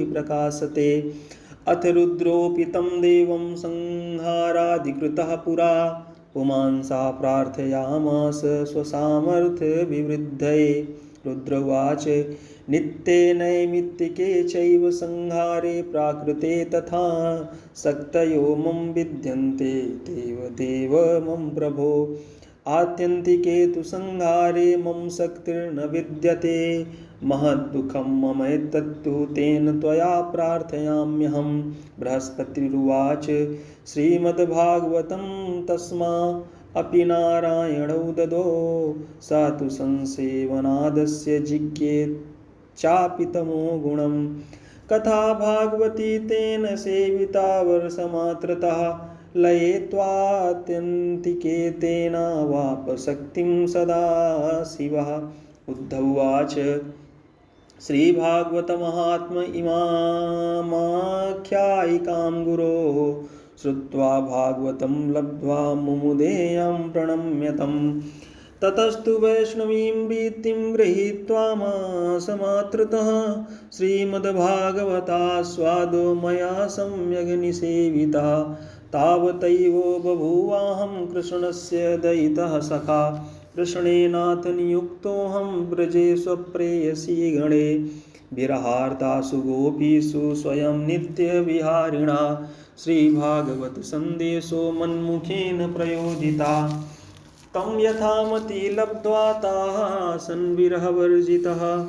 प्रकाशते। अथ रुद्रोऽपि तं देवं संहाराधिकृतः पुरा पुमांसा प्रार्थयामास स्वसामर्थ्यविवृद्धये। रुद्रवाच नित्ये नैमित्तिके चैव संहारे प्राकृते तथा शक्तयो मम विद्यन्ते देव देव मम प्रभो। आत्यन्तिके तु संहारे मम शक्तिर्न विद्यते महद्दुःखं मम एतत्तु तेन त्वया प्रार्थयाम्यहम्। बृहस्पतिरुवाच श्रीमद्भागवतं तस्मा अपि नारायणौ ददो सा तु संसेवनादस्य जिज्ञेत चापि तमो गुणम्। कथा भागवती तेन सेविता वर्षमात्रतः लये त्वात्यन्तिके तेनावाप शक्तिं सदा शिवः। उद्धवाच श्रीभागवतमहात्म इमामाख्यायिकां गुरोः श्रुत्वा भागवतं लब्ध्वा मुमुदेयं प्रणम्यतम्। ततस्तु वैष्णवीं प्रीतिं गृहीत्वा मासमात्रतः श्रीमद्भागवतास्वादो मया सम्यग् निसेवितः। तावतैव बभूवाहं कृष्णस्य दयितः सखा कृष्णेनाथ नियुक्तोऽहं व्रजे स्वप्रेयसी गणे। विरहार्तासु गोपीषु स्वयं नित्यविहारिणा श्रीभागवत सन्देशो मन्मुखेन प्रयोजिता। तं यथामति लब्ध्वा ताः सन्विरहवर्जितः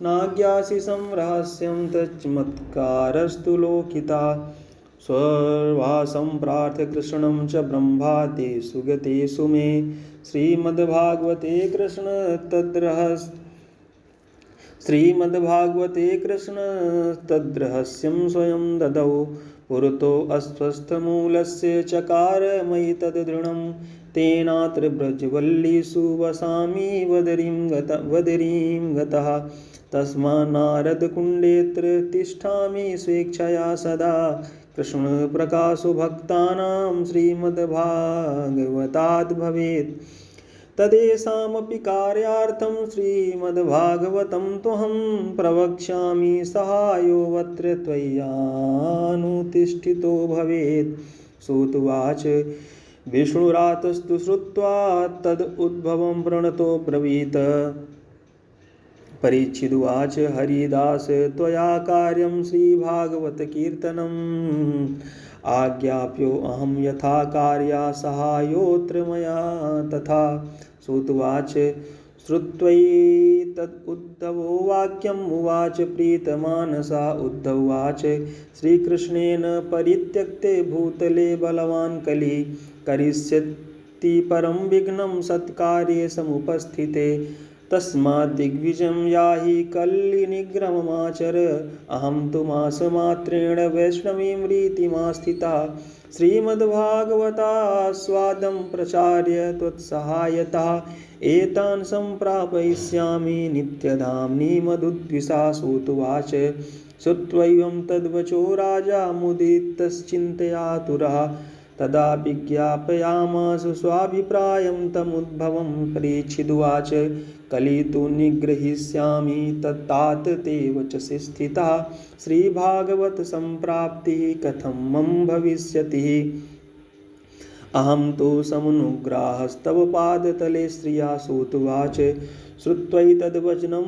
नाज्ञासिषं रहस्यं तच्चमत्कारस्तु लोकिता। स्वर्वासं प्रार्थ्य कृष्णं च ब्रह्मादिषु गतेषु मे श्रीमद्भागवते कृष्ण तद्रहस्यं स्वयं ददौ। पुरतो अस्वस्थमूलस्य चकार मयि तद्दृढं तेनात्र ब्रजवल्लीषु वसामि वदरीं गतः। तस्मान्नारदकुण्डेऽत्र तिष्ठामि स्वेच्छया सदा कृष्णप्रकाशो भक्तानां श्रीमद्भागवताद् भवेत्। तदेषामपि कार्यार्थं श्रीमद्भागवतं त्वहं प्रवक्ष्यामि सहायोऽत्र त्वय्यानुतिष्ठितो भवेत्। सूतुवाच विष्णुरातस्तु श्रुत्वा तदुद्भवं प्रणतो ब्रवीत। परीक्षिदुवाच हरिदास त्वया कार्यं श्रीभागवतकीर्तनम् आज्ञाप्योऽहं यथा कार्या सहायोऽत्र मया तथा। सूतुवाच श्रुत्वैतदुद्धवो वाक्यम् उवाच प्रीतमानसा उद्धवाच श्रीकृष्णेन परित्यक्ते भूतले बलवान् कली करिष्यति परं विघ्नं सत्कार्ये समुपस्थिते। तस्माद् दिग्विजयं याहि कल्लिनिग्रहमाचर अहं तु मासमात्रेण वैष्णवीं रीतिमास्थिता श्रीमद्भागवतास्वादं प्रचार्य त्वत्सहायता एतान् सम्प्रापयिष्यामि नित्यधाम्नि मधुद्विषा। सूतुवाच श्रुत्वैवं तद्वचो राजा मुदितश्चिन्तयातुरः तदा विज्ञापयामास स्वाभिप्रायं तमुद्भवं। परीक्षिदुवाच कली तु निग्रहीष्यामि तत्तात ते वचसि स्थिता श्रीभागवत सम्प्राप्तिः कथं मम भविष्यति। अहं तु समनुग्राहस्तव पादतले श्रिया। सूतुवाच श्रुत्वैतद्वचनं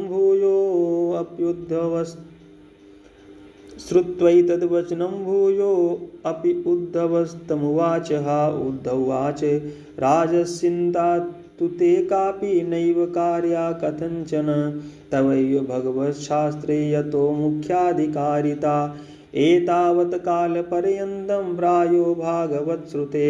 भूयोऽपि उद्धवस्तमुवाच हा। उद्धवाच राजश्चिन्ता तु ते कापि नैव कार्या कथञ्चन तवैव भगवच्छास्त्रे यतो मुख्याधिकारिता। एतावत् कालपर्यन्तं प्रायो भागवतश्रुते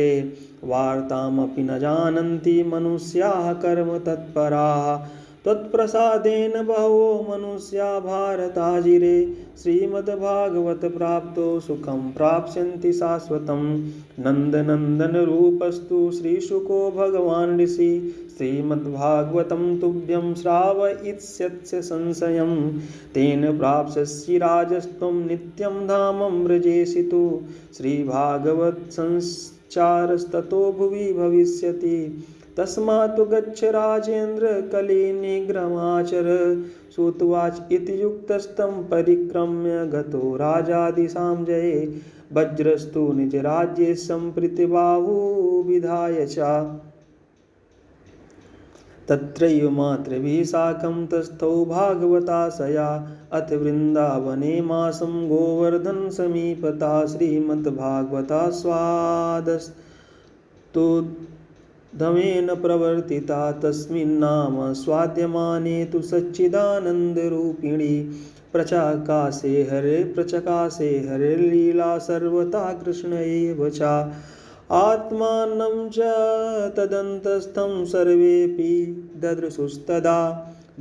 वार्तामपि न जानन्ति मनुष्याः कर्म तत्पराः। त्वत्प्रसादेन बहवो मनुष्या भारताजिरे श्रीमद्भागवत प्राप्तो सुखं प्राप्स्यन्ति शाश्वतं। नन्दनन्दनरूपस्तु श्रीशुको भगवान् ऋषि श्रीमद्भागवतं तुभ्यं श्रावयिष्यस्य संशयं तेन प्राप्स्यसि राजस्त्वं नित्यं धामं व्रजेषि तु श्रीभागवतसंचारस्ततो भुवि भविष्यति। तस्मात् गच्छ राजेन्द्र कलिनिग्रहमाचर। सूतुवाच इति युक्तस्तं परिक्रम्य गतो राजादिशां जये वज्रस्तु निजराज्ये सम्प्रीतिबाहु विधाय च। तत्रैव मातृभिः साकं तस्थौ भागवताशया अथ वृन्दावने मासं गोवर्धन समीपता श्रीमद्भागवतास्वादस्तु धमेन प्रवर्तिता तस्मिन्नाम स्वाद्यमाने तु सच्चिदानन्दरूपिणी प्रचकाशे हरिर्लीला सर्वथा कृष्ण एव च आत्मानं च तदन्तस्थं सर्वेऽपि ददृशुस्तदा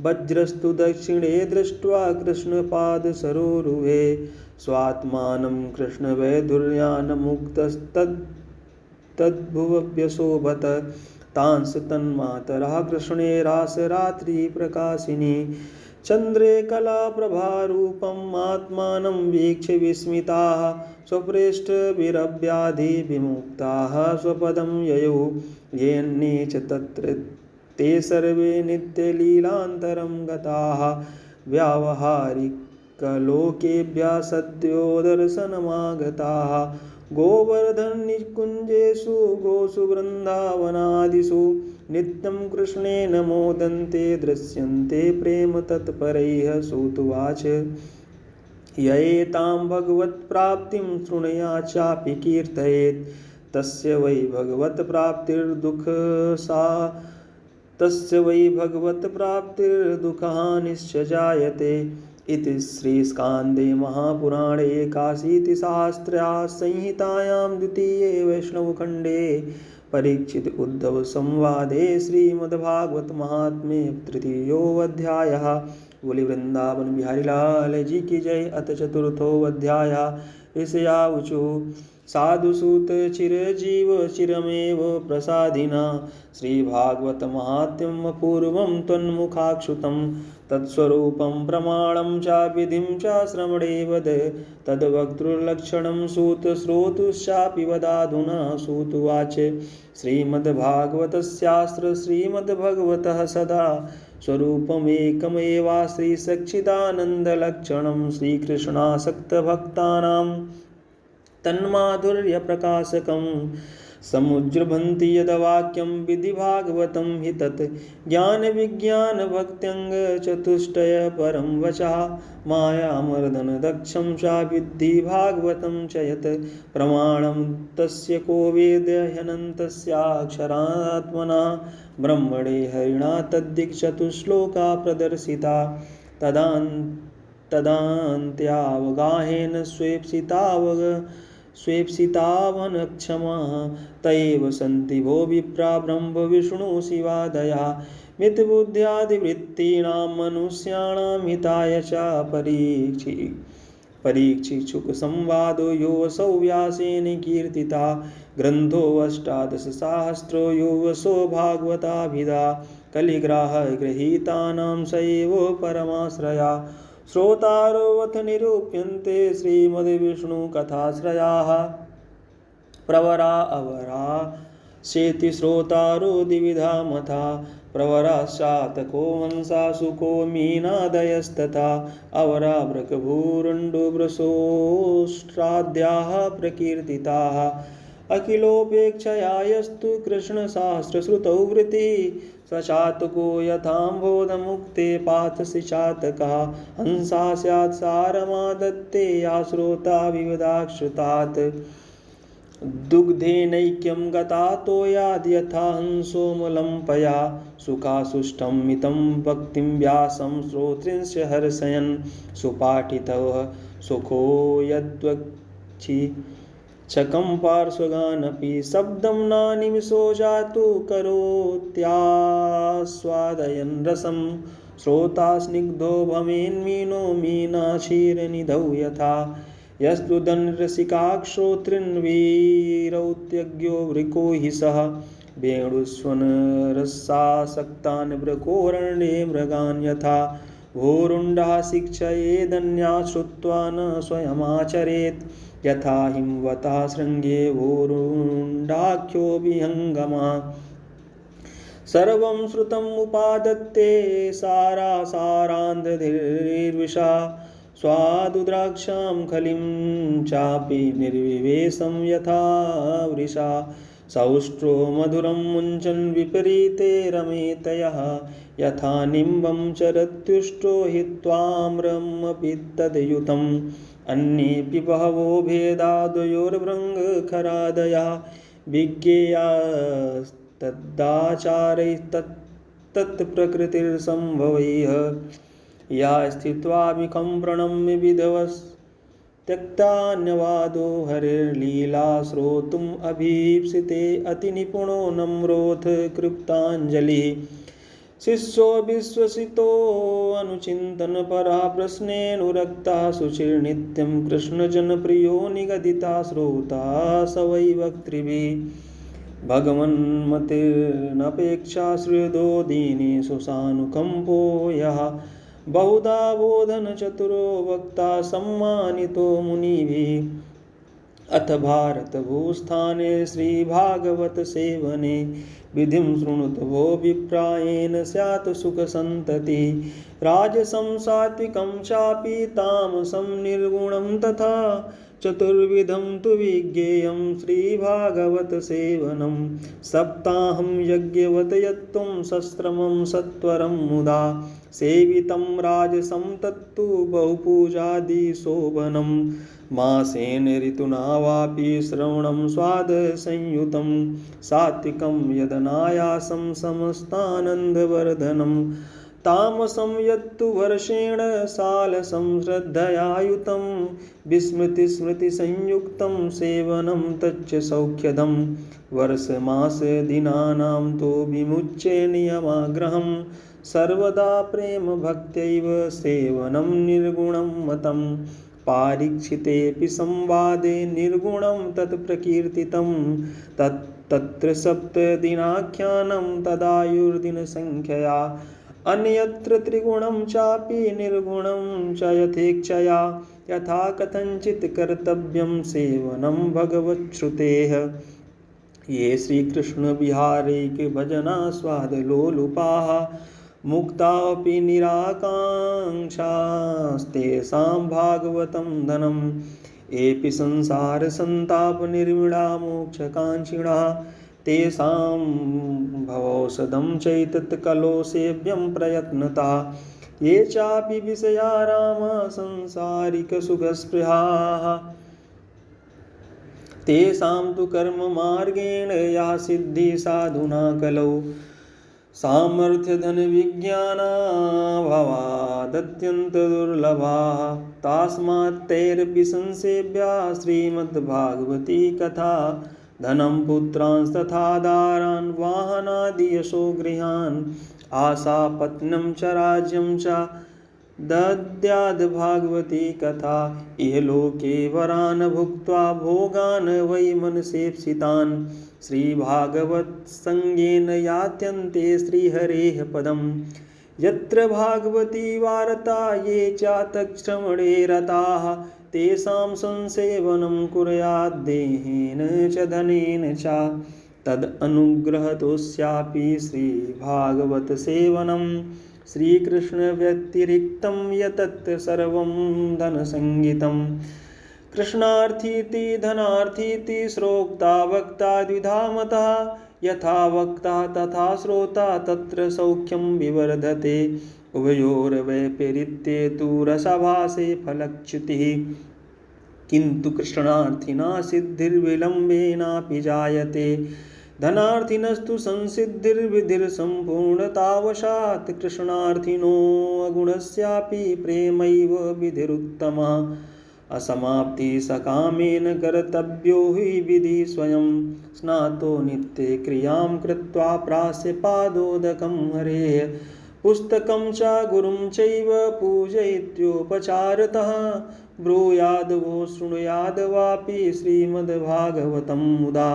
वज्रस्तु दक्षिणे दृष्ट्वा कृष्णपादसरोरुहे स्वात्मानं कृष्णवैधुर्यान्मुक्तस्तद्भुवव्यशोभत तांस तन्मातरः कृष्णे रासरात्रिप्रकाशिनी चन्द्रे कलाप्रभारूपम् आत्मानं वीक्ष्य विस्मिताः स्वपृष्ठभिरव्याधिविमुक्ताः स्वपदं ययौ येन्ये च तत्र ते सर्वे नित्यलीलान्तरं गताः व्यावहारिकलोकेभ्यः सद्यो दर्शनमागताः गोवर्धननिकुञ्जेषु गोषु वृन्दावनादिषु नित्यं कृष्णेन मोदन्ते दृश्यन्ते प्रेम तत्परैः सूतुवाच य एतां भगवत्प्राप्तिं शृणुया चापि कीर्तयेत् तस्य वै भगवत्प्राप्तिर्दुःखहानिश्च जायते इति श्रीस्कान्दे महापुराणे एकाशीतिसहस्र्यां संहितायां द्वितीये वैष्णवखण्डे परीक्षित उद्धव संवादे श्रीमद्भागवत महात्म्ये तृतीयोऽध्यायः। बोली वृंदावन बिहारी लाल जी की जय। अथ चतुर्थोऽध्यायः। ऋषयावुचु साधुसूत चिरजीव चिरमेव प्रसादिना श्रीभागवत महात्म्यम् अपूर्वं त्वन्मुखाक्षुतं तत्स्वरूपं प्रमाणं च विधिं च श्रवणे वद तद्वक्तृलक्षणं सूत श्रोतुश्चापि वदाधुना सूतुवाच श्रीमद्भागवतस्यास्त्र श्रीमद्भगवतः सदा स्वरूपमेकमेवास्ति सच्चिदानन्दलक्षणं श्रीकृष्णासक्तभक्तानां तन्माधुर्यप्रकाशकं समुज्जृम्भन्ति यद्वाक्यं विधिभागवतं हि तत् ज्ञानविज्ञानभक्त्यङ्गचतुष्टय परं वचः मायामर्दनदक्षं च विद्धिभागवतं च यत् प्रमाणं तस्य को वेद ह्यनन्तस्याक्षरात्मना ब्रह्मणे हरिणा तद्दिक्चतुश्लोका प्रदर्शिता तदान्त्यावगाहेन स्वेप्सितावनक्षमाः तयैव सन्ति भो विप्रा ब्रह्म विष्णु शिवादया मितबुद्ध्यादिवृत्तीनां मनुष्याणां हिताय च परीक्षिचुकसंवादो योऽसौ व्यासेन कीर्तिता ग्रन्थोऽष्टादशसाहस्रो योऽसौ भागवताभिधा कलिग्राहगृहीतानां स एव परमाश्रया श्रोतारोऽथ निरूप्यन्ते श्रीमद्विष्णुकथाश्रयाः प्रवरा अवरा शेति श्रोतारो द्विविधा मथा प्रवराश्चातको हंसा सुको मीनादयस्तथा अवरा वृकभूरुण्डुवृषोष्ट्राद्याः प्रकीर्तिताः अखिलोपेक्षया यस्तु कृष्णशास्त्रश्रुतौ वृत्तिः स चातको यथाम्भोधमुक्ते पाथसि चातकः हंसा स्यात् सारमादत्ते या श्रोता विविधाश्रुतात् दुग्धेनैक्यं गता तोयाद्यथा हंसोमलम्पया सुखासुष्टं मितं भक्तिं व्यासं श्रोत्रिंश्च हर्षयन् सुपाठितः सुखो यद्वक्षि चकं पार्श्वगानपि शब्दं नानिमिषो जातु करोत्यास्वादयन् रसं श्रोता स्निग्धो भवेन्मीनो मीनाक्षीरनिधौ यथा यस्तु धनरसिकाक्षोत्रिन्वीरौत्यज्ञो वृको हि सः वेणुस्वनरसासक्तान् वृकोरण्ये मृगान् यथा भूरुण्डः शिक्षयेदन्या श्रुत्वा न स्वयमाचरेत् यथा हिमवतः शृङ्गे भूरुण्डाख्यो विहङ्गमः सर्वं श्रुतमुपादत्ते सारासारान्धधीर्विषा स्वादुद्राक्षां खलिं चापि निर्विवेशं यथा वृषा सौष्ट्रो मधुरं मुञ्चन् विपरीते रमेतयः यथा निम्बं चरत्युष्टो हित्वाम्रमपि तद्युतम् अन्येऽपि बहवो भेदा द्वयोर्भृङ्गखरादयः विज्ञेयास्तत्र तत्प्रकृतिर्सम्भवैः या स्थित्वा विकं प्रणम्य विधवस्त्यक्तान्यवादो हरिर्लीला श्रोतुम् अभीप्सिते अतिनिपुणो नम्रोऽथ कृप्ताञ्जलिः शिष्यो विश्वसितोऽनुचिन्तनपरा प्रश्नेऽनुरक्ता शुचिर्नित्यं कृष्णजनप्रियो निगदिता श्रोता स वै वक्तृभिः भगवन्मतिर्नपेक्षा श्रुतो दीनेषु सानुकम्पो यः बहुधा बोधनचतुरो वक्ता सम्मानितो मुनिभिः अथ भारतभूस्थाने श्रीभागवत सेवने विधिं शृणुतवो विप्रायेण स्यात् सुखसन्ततिः राजसं सात्विकं चापि तामसं निर्गुणं तथा चतुर्विधं तु विज्ञेयं श्रीभागवत सेवनं सप्ताहं यज्ञवत् यत्त्वं सश्रमं सत्वरं मुदा सेवितं राजसं तत्तु बहुपूजादिशोभनं मासेन ऋतुना वापि श्रवणं स्वादसंयुतं सात्विकं यदनायासं समस्तानन्दवर्धनं तामसं यत्तु वर्षेण सालसं श्रद्धयायुतं विस्मृतिस्मृतिसंयुक्तं सेवनं तच्च सौख्यदं वर्षमासदिनानां तु विमुच्य नियमाग्रहं सर्वदा प्रेमभक्त्यैव सेवनं निर्गुणं मतं पारीक्षितेऽपि संवादे निर्गुणं तत्प्रकीर्तितं तत्र सप्तदिनाख्यानं तदायुर्दिनसंख्यया अन्यत्र त्रिगुणं चापि निर्गुणं च यथेच्छया यथा कथञ्चित् कर्तव्यं सेवनं भगवच्छ्रुतेः ये श्रीकृष्णविहारैकभजनास्वादलोलुपाः मुक्तापि निराकाङ्क्षास्तेषां भागवतं धनम् एपि संसारसन्तापनिर्विणा मोक्षकाङ्क्षिणः तेषां भवौषधं चैतत्कलो सेव्यं प्रयत्नता ये चापि विषया रामसंसारिकसुखस्पृहाः तेषां तु कर्ममार्गेण या सिद्धि साधुना कलौ सामर्थ्यधनविज्ञानाभावादत्यन्तदुर्लभाः तस्मात् तैरपि संसेव्या श्रीमद्भागवती कथा धनं पुत्रांस्तथा दारान् वाहनादियशो गृहान् आशापत्नं च राज्यं च दद्याद् भागवती कथा इहलोके वरान् भुक्त्वा भोगान् वै मनसेप्सितान् श्रीभागवत्सङ्गेन यात्यन्ते श्रीहरेः पदं यत्र भागवती वार्ता ये चातश्रवणे रताः तेषां संसेवनं कुर्याद्देहेन च धनेन च तदनुग्रहतोऽस्यापि श्रीभागवतसेवनं श्रीकृष्णव्यतिरिक्तं यतत् सर्वं धनसंज्ञितं कृष्णार्थीति धनार्थीति श्रोक्ता वक्ता द्विधा मतः यथा वक्ता तथा श्रोता तत्र सौख्यं विवर्धते उभयोर्वैपरीत्ये तु रसाभासे फलच्युतिः किन्तु कृष्णार्थिना सिद्धिर्विलम्बेनापि जायते धनार्थिनस्तु संसिद्धिर्विधिर्सम्पूर्णतावशात् कृष्णार्थिनो अगुणस्यापि प्रेमैव विधिरुत्तमा असमाप्ति सकामेन कर्तव्यो हि विधि स्वयं स्नातो नित्ये क्रियां कृत्वा प्रास्य पादोदकं हरेः पुस्तकं च गुरुं चैव पूजयित्योपचारतः ब्रूयाद्वो शृणुयाद् वापि श्रीमद्भागवतं मुदा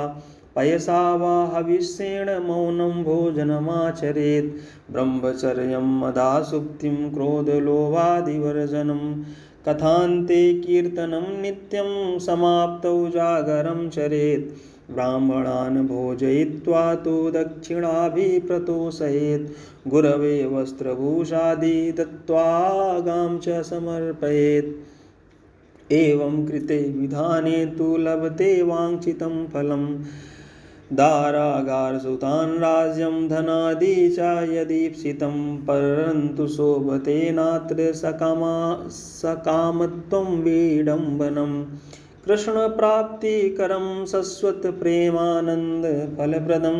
पयसा वा हविष्येण मौनं भोजनमाचरेत् ब्रह्मचर्यं मदासुक्तिं क्रोधलोभादिवर्जनं कथान्ते कीर्तनं नित्यं समाप्तौ जागरं चरेत् ब्राह्मणान् भोजयित्वा तु दक्षिणाभिप्रतोषयेत् गुरवे वस्त्रभूषादि दत्त्वा गां च समर्पयेत् एवं कृते विधाने तु लभते वाञ्छितं फलं दारागारसुतान् राज्यं धनादि च यदीप्सितं परन्तु शोभते नात्र सकामत्वं विडम्बनं कृष्णप्राप्तिकरं शश्वत प्रेमानन्दफलप्रदं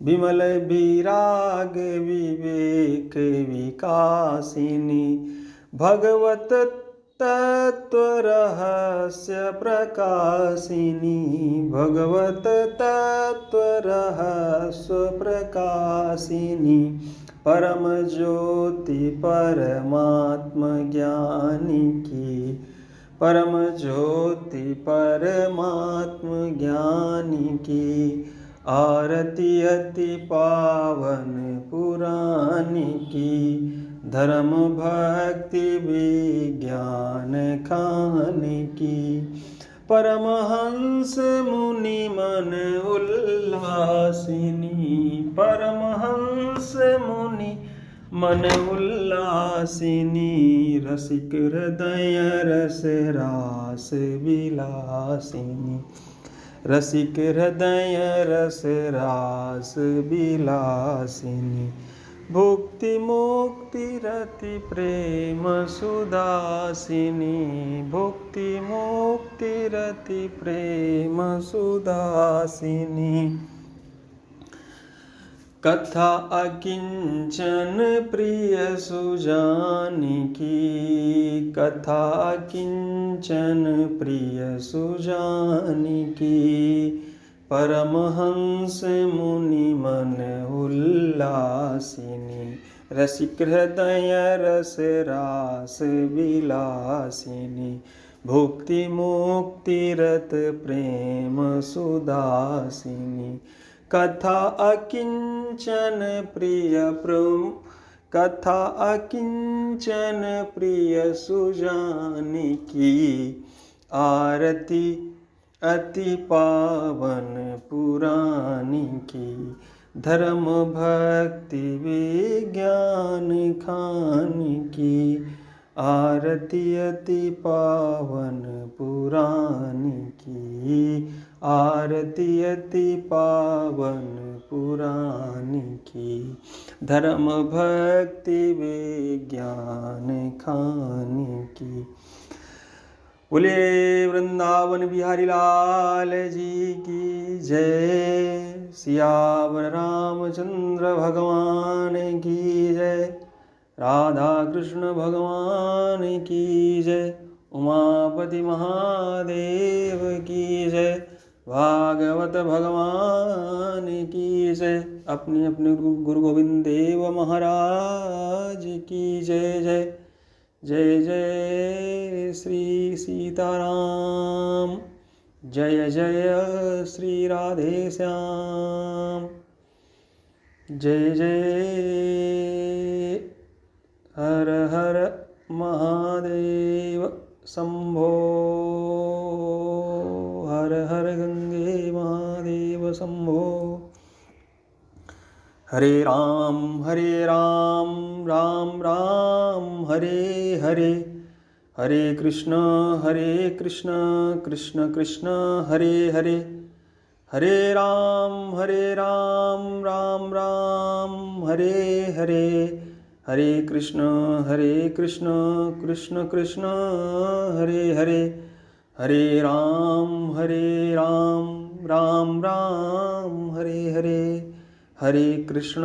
विमल विराग विवेक विकासिनी भगवत तत्व रहस्य प्रकाशिनी भगवत तत्व रहस्य प्रकाशिनी परम ज्योति परमात्म ज्ञानी की परम ज्योति परमात्म ज्ञानी की आरती अति पावन पुरानी की धर्म भक्ति विज्ञान खाने की परमहंस मुनि मन उल्लासिनी परमहंस मुनि मन उल्लासिनी रसिक हृदय रस रास विलासिनी रसिक हृदय रस रास विलासिनी भुक्ति मुक्ति रति प्रेम सुदासिनी भुक्ति मुक्ति रति प्रेम सुदासिनी कथा अकिंचन प्रिय सुजानी की कथा अकिंचन प्रिय सुजानी की परमहंस मुनि मन उल्लासिनी रसिक हृदय रस रास विलासिनी भुक्ति मुक्ति रत प्रेम सुदासिनी कथा अकिंचन प्रिय कथा अकिंचन प्रिय सुजानी की आरती अति पावन पुरानी की धर्म भक्ति विज्ञान खानी की आरती अति पावन पुरानी की आरती अति पावन पुरानी की धर्म भक्ति विज्ञान खानी की बोले वृंदावन बिहारी लाल जी की जय सियावर रामचंद्र भगवान की जय राधा कृष्ण भगवान की जय उमापति महादेव की जय भागवत भगवान की जय अपने अपने गुरु गोविंद देव महाराज की जय जय जय जय श्री सीताराम जय जय श्री राधे श्याम जय जय हर हर महादेव शंभो हर हर गंगे महादेव शंभो हरे राम राम राम हरे हरे हरे कृष्ण कृष्ण कृष्ण हरे हरे हरे राम राम राम हरे हरे हरे कृष्ण कृष्ण कृष्ण हरे हरे हरे राम राम राम हरे हरे हरे कृष्ण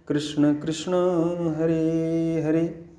कृष्ण कृष्ण हरे हरे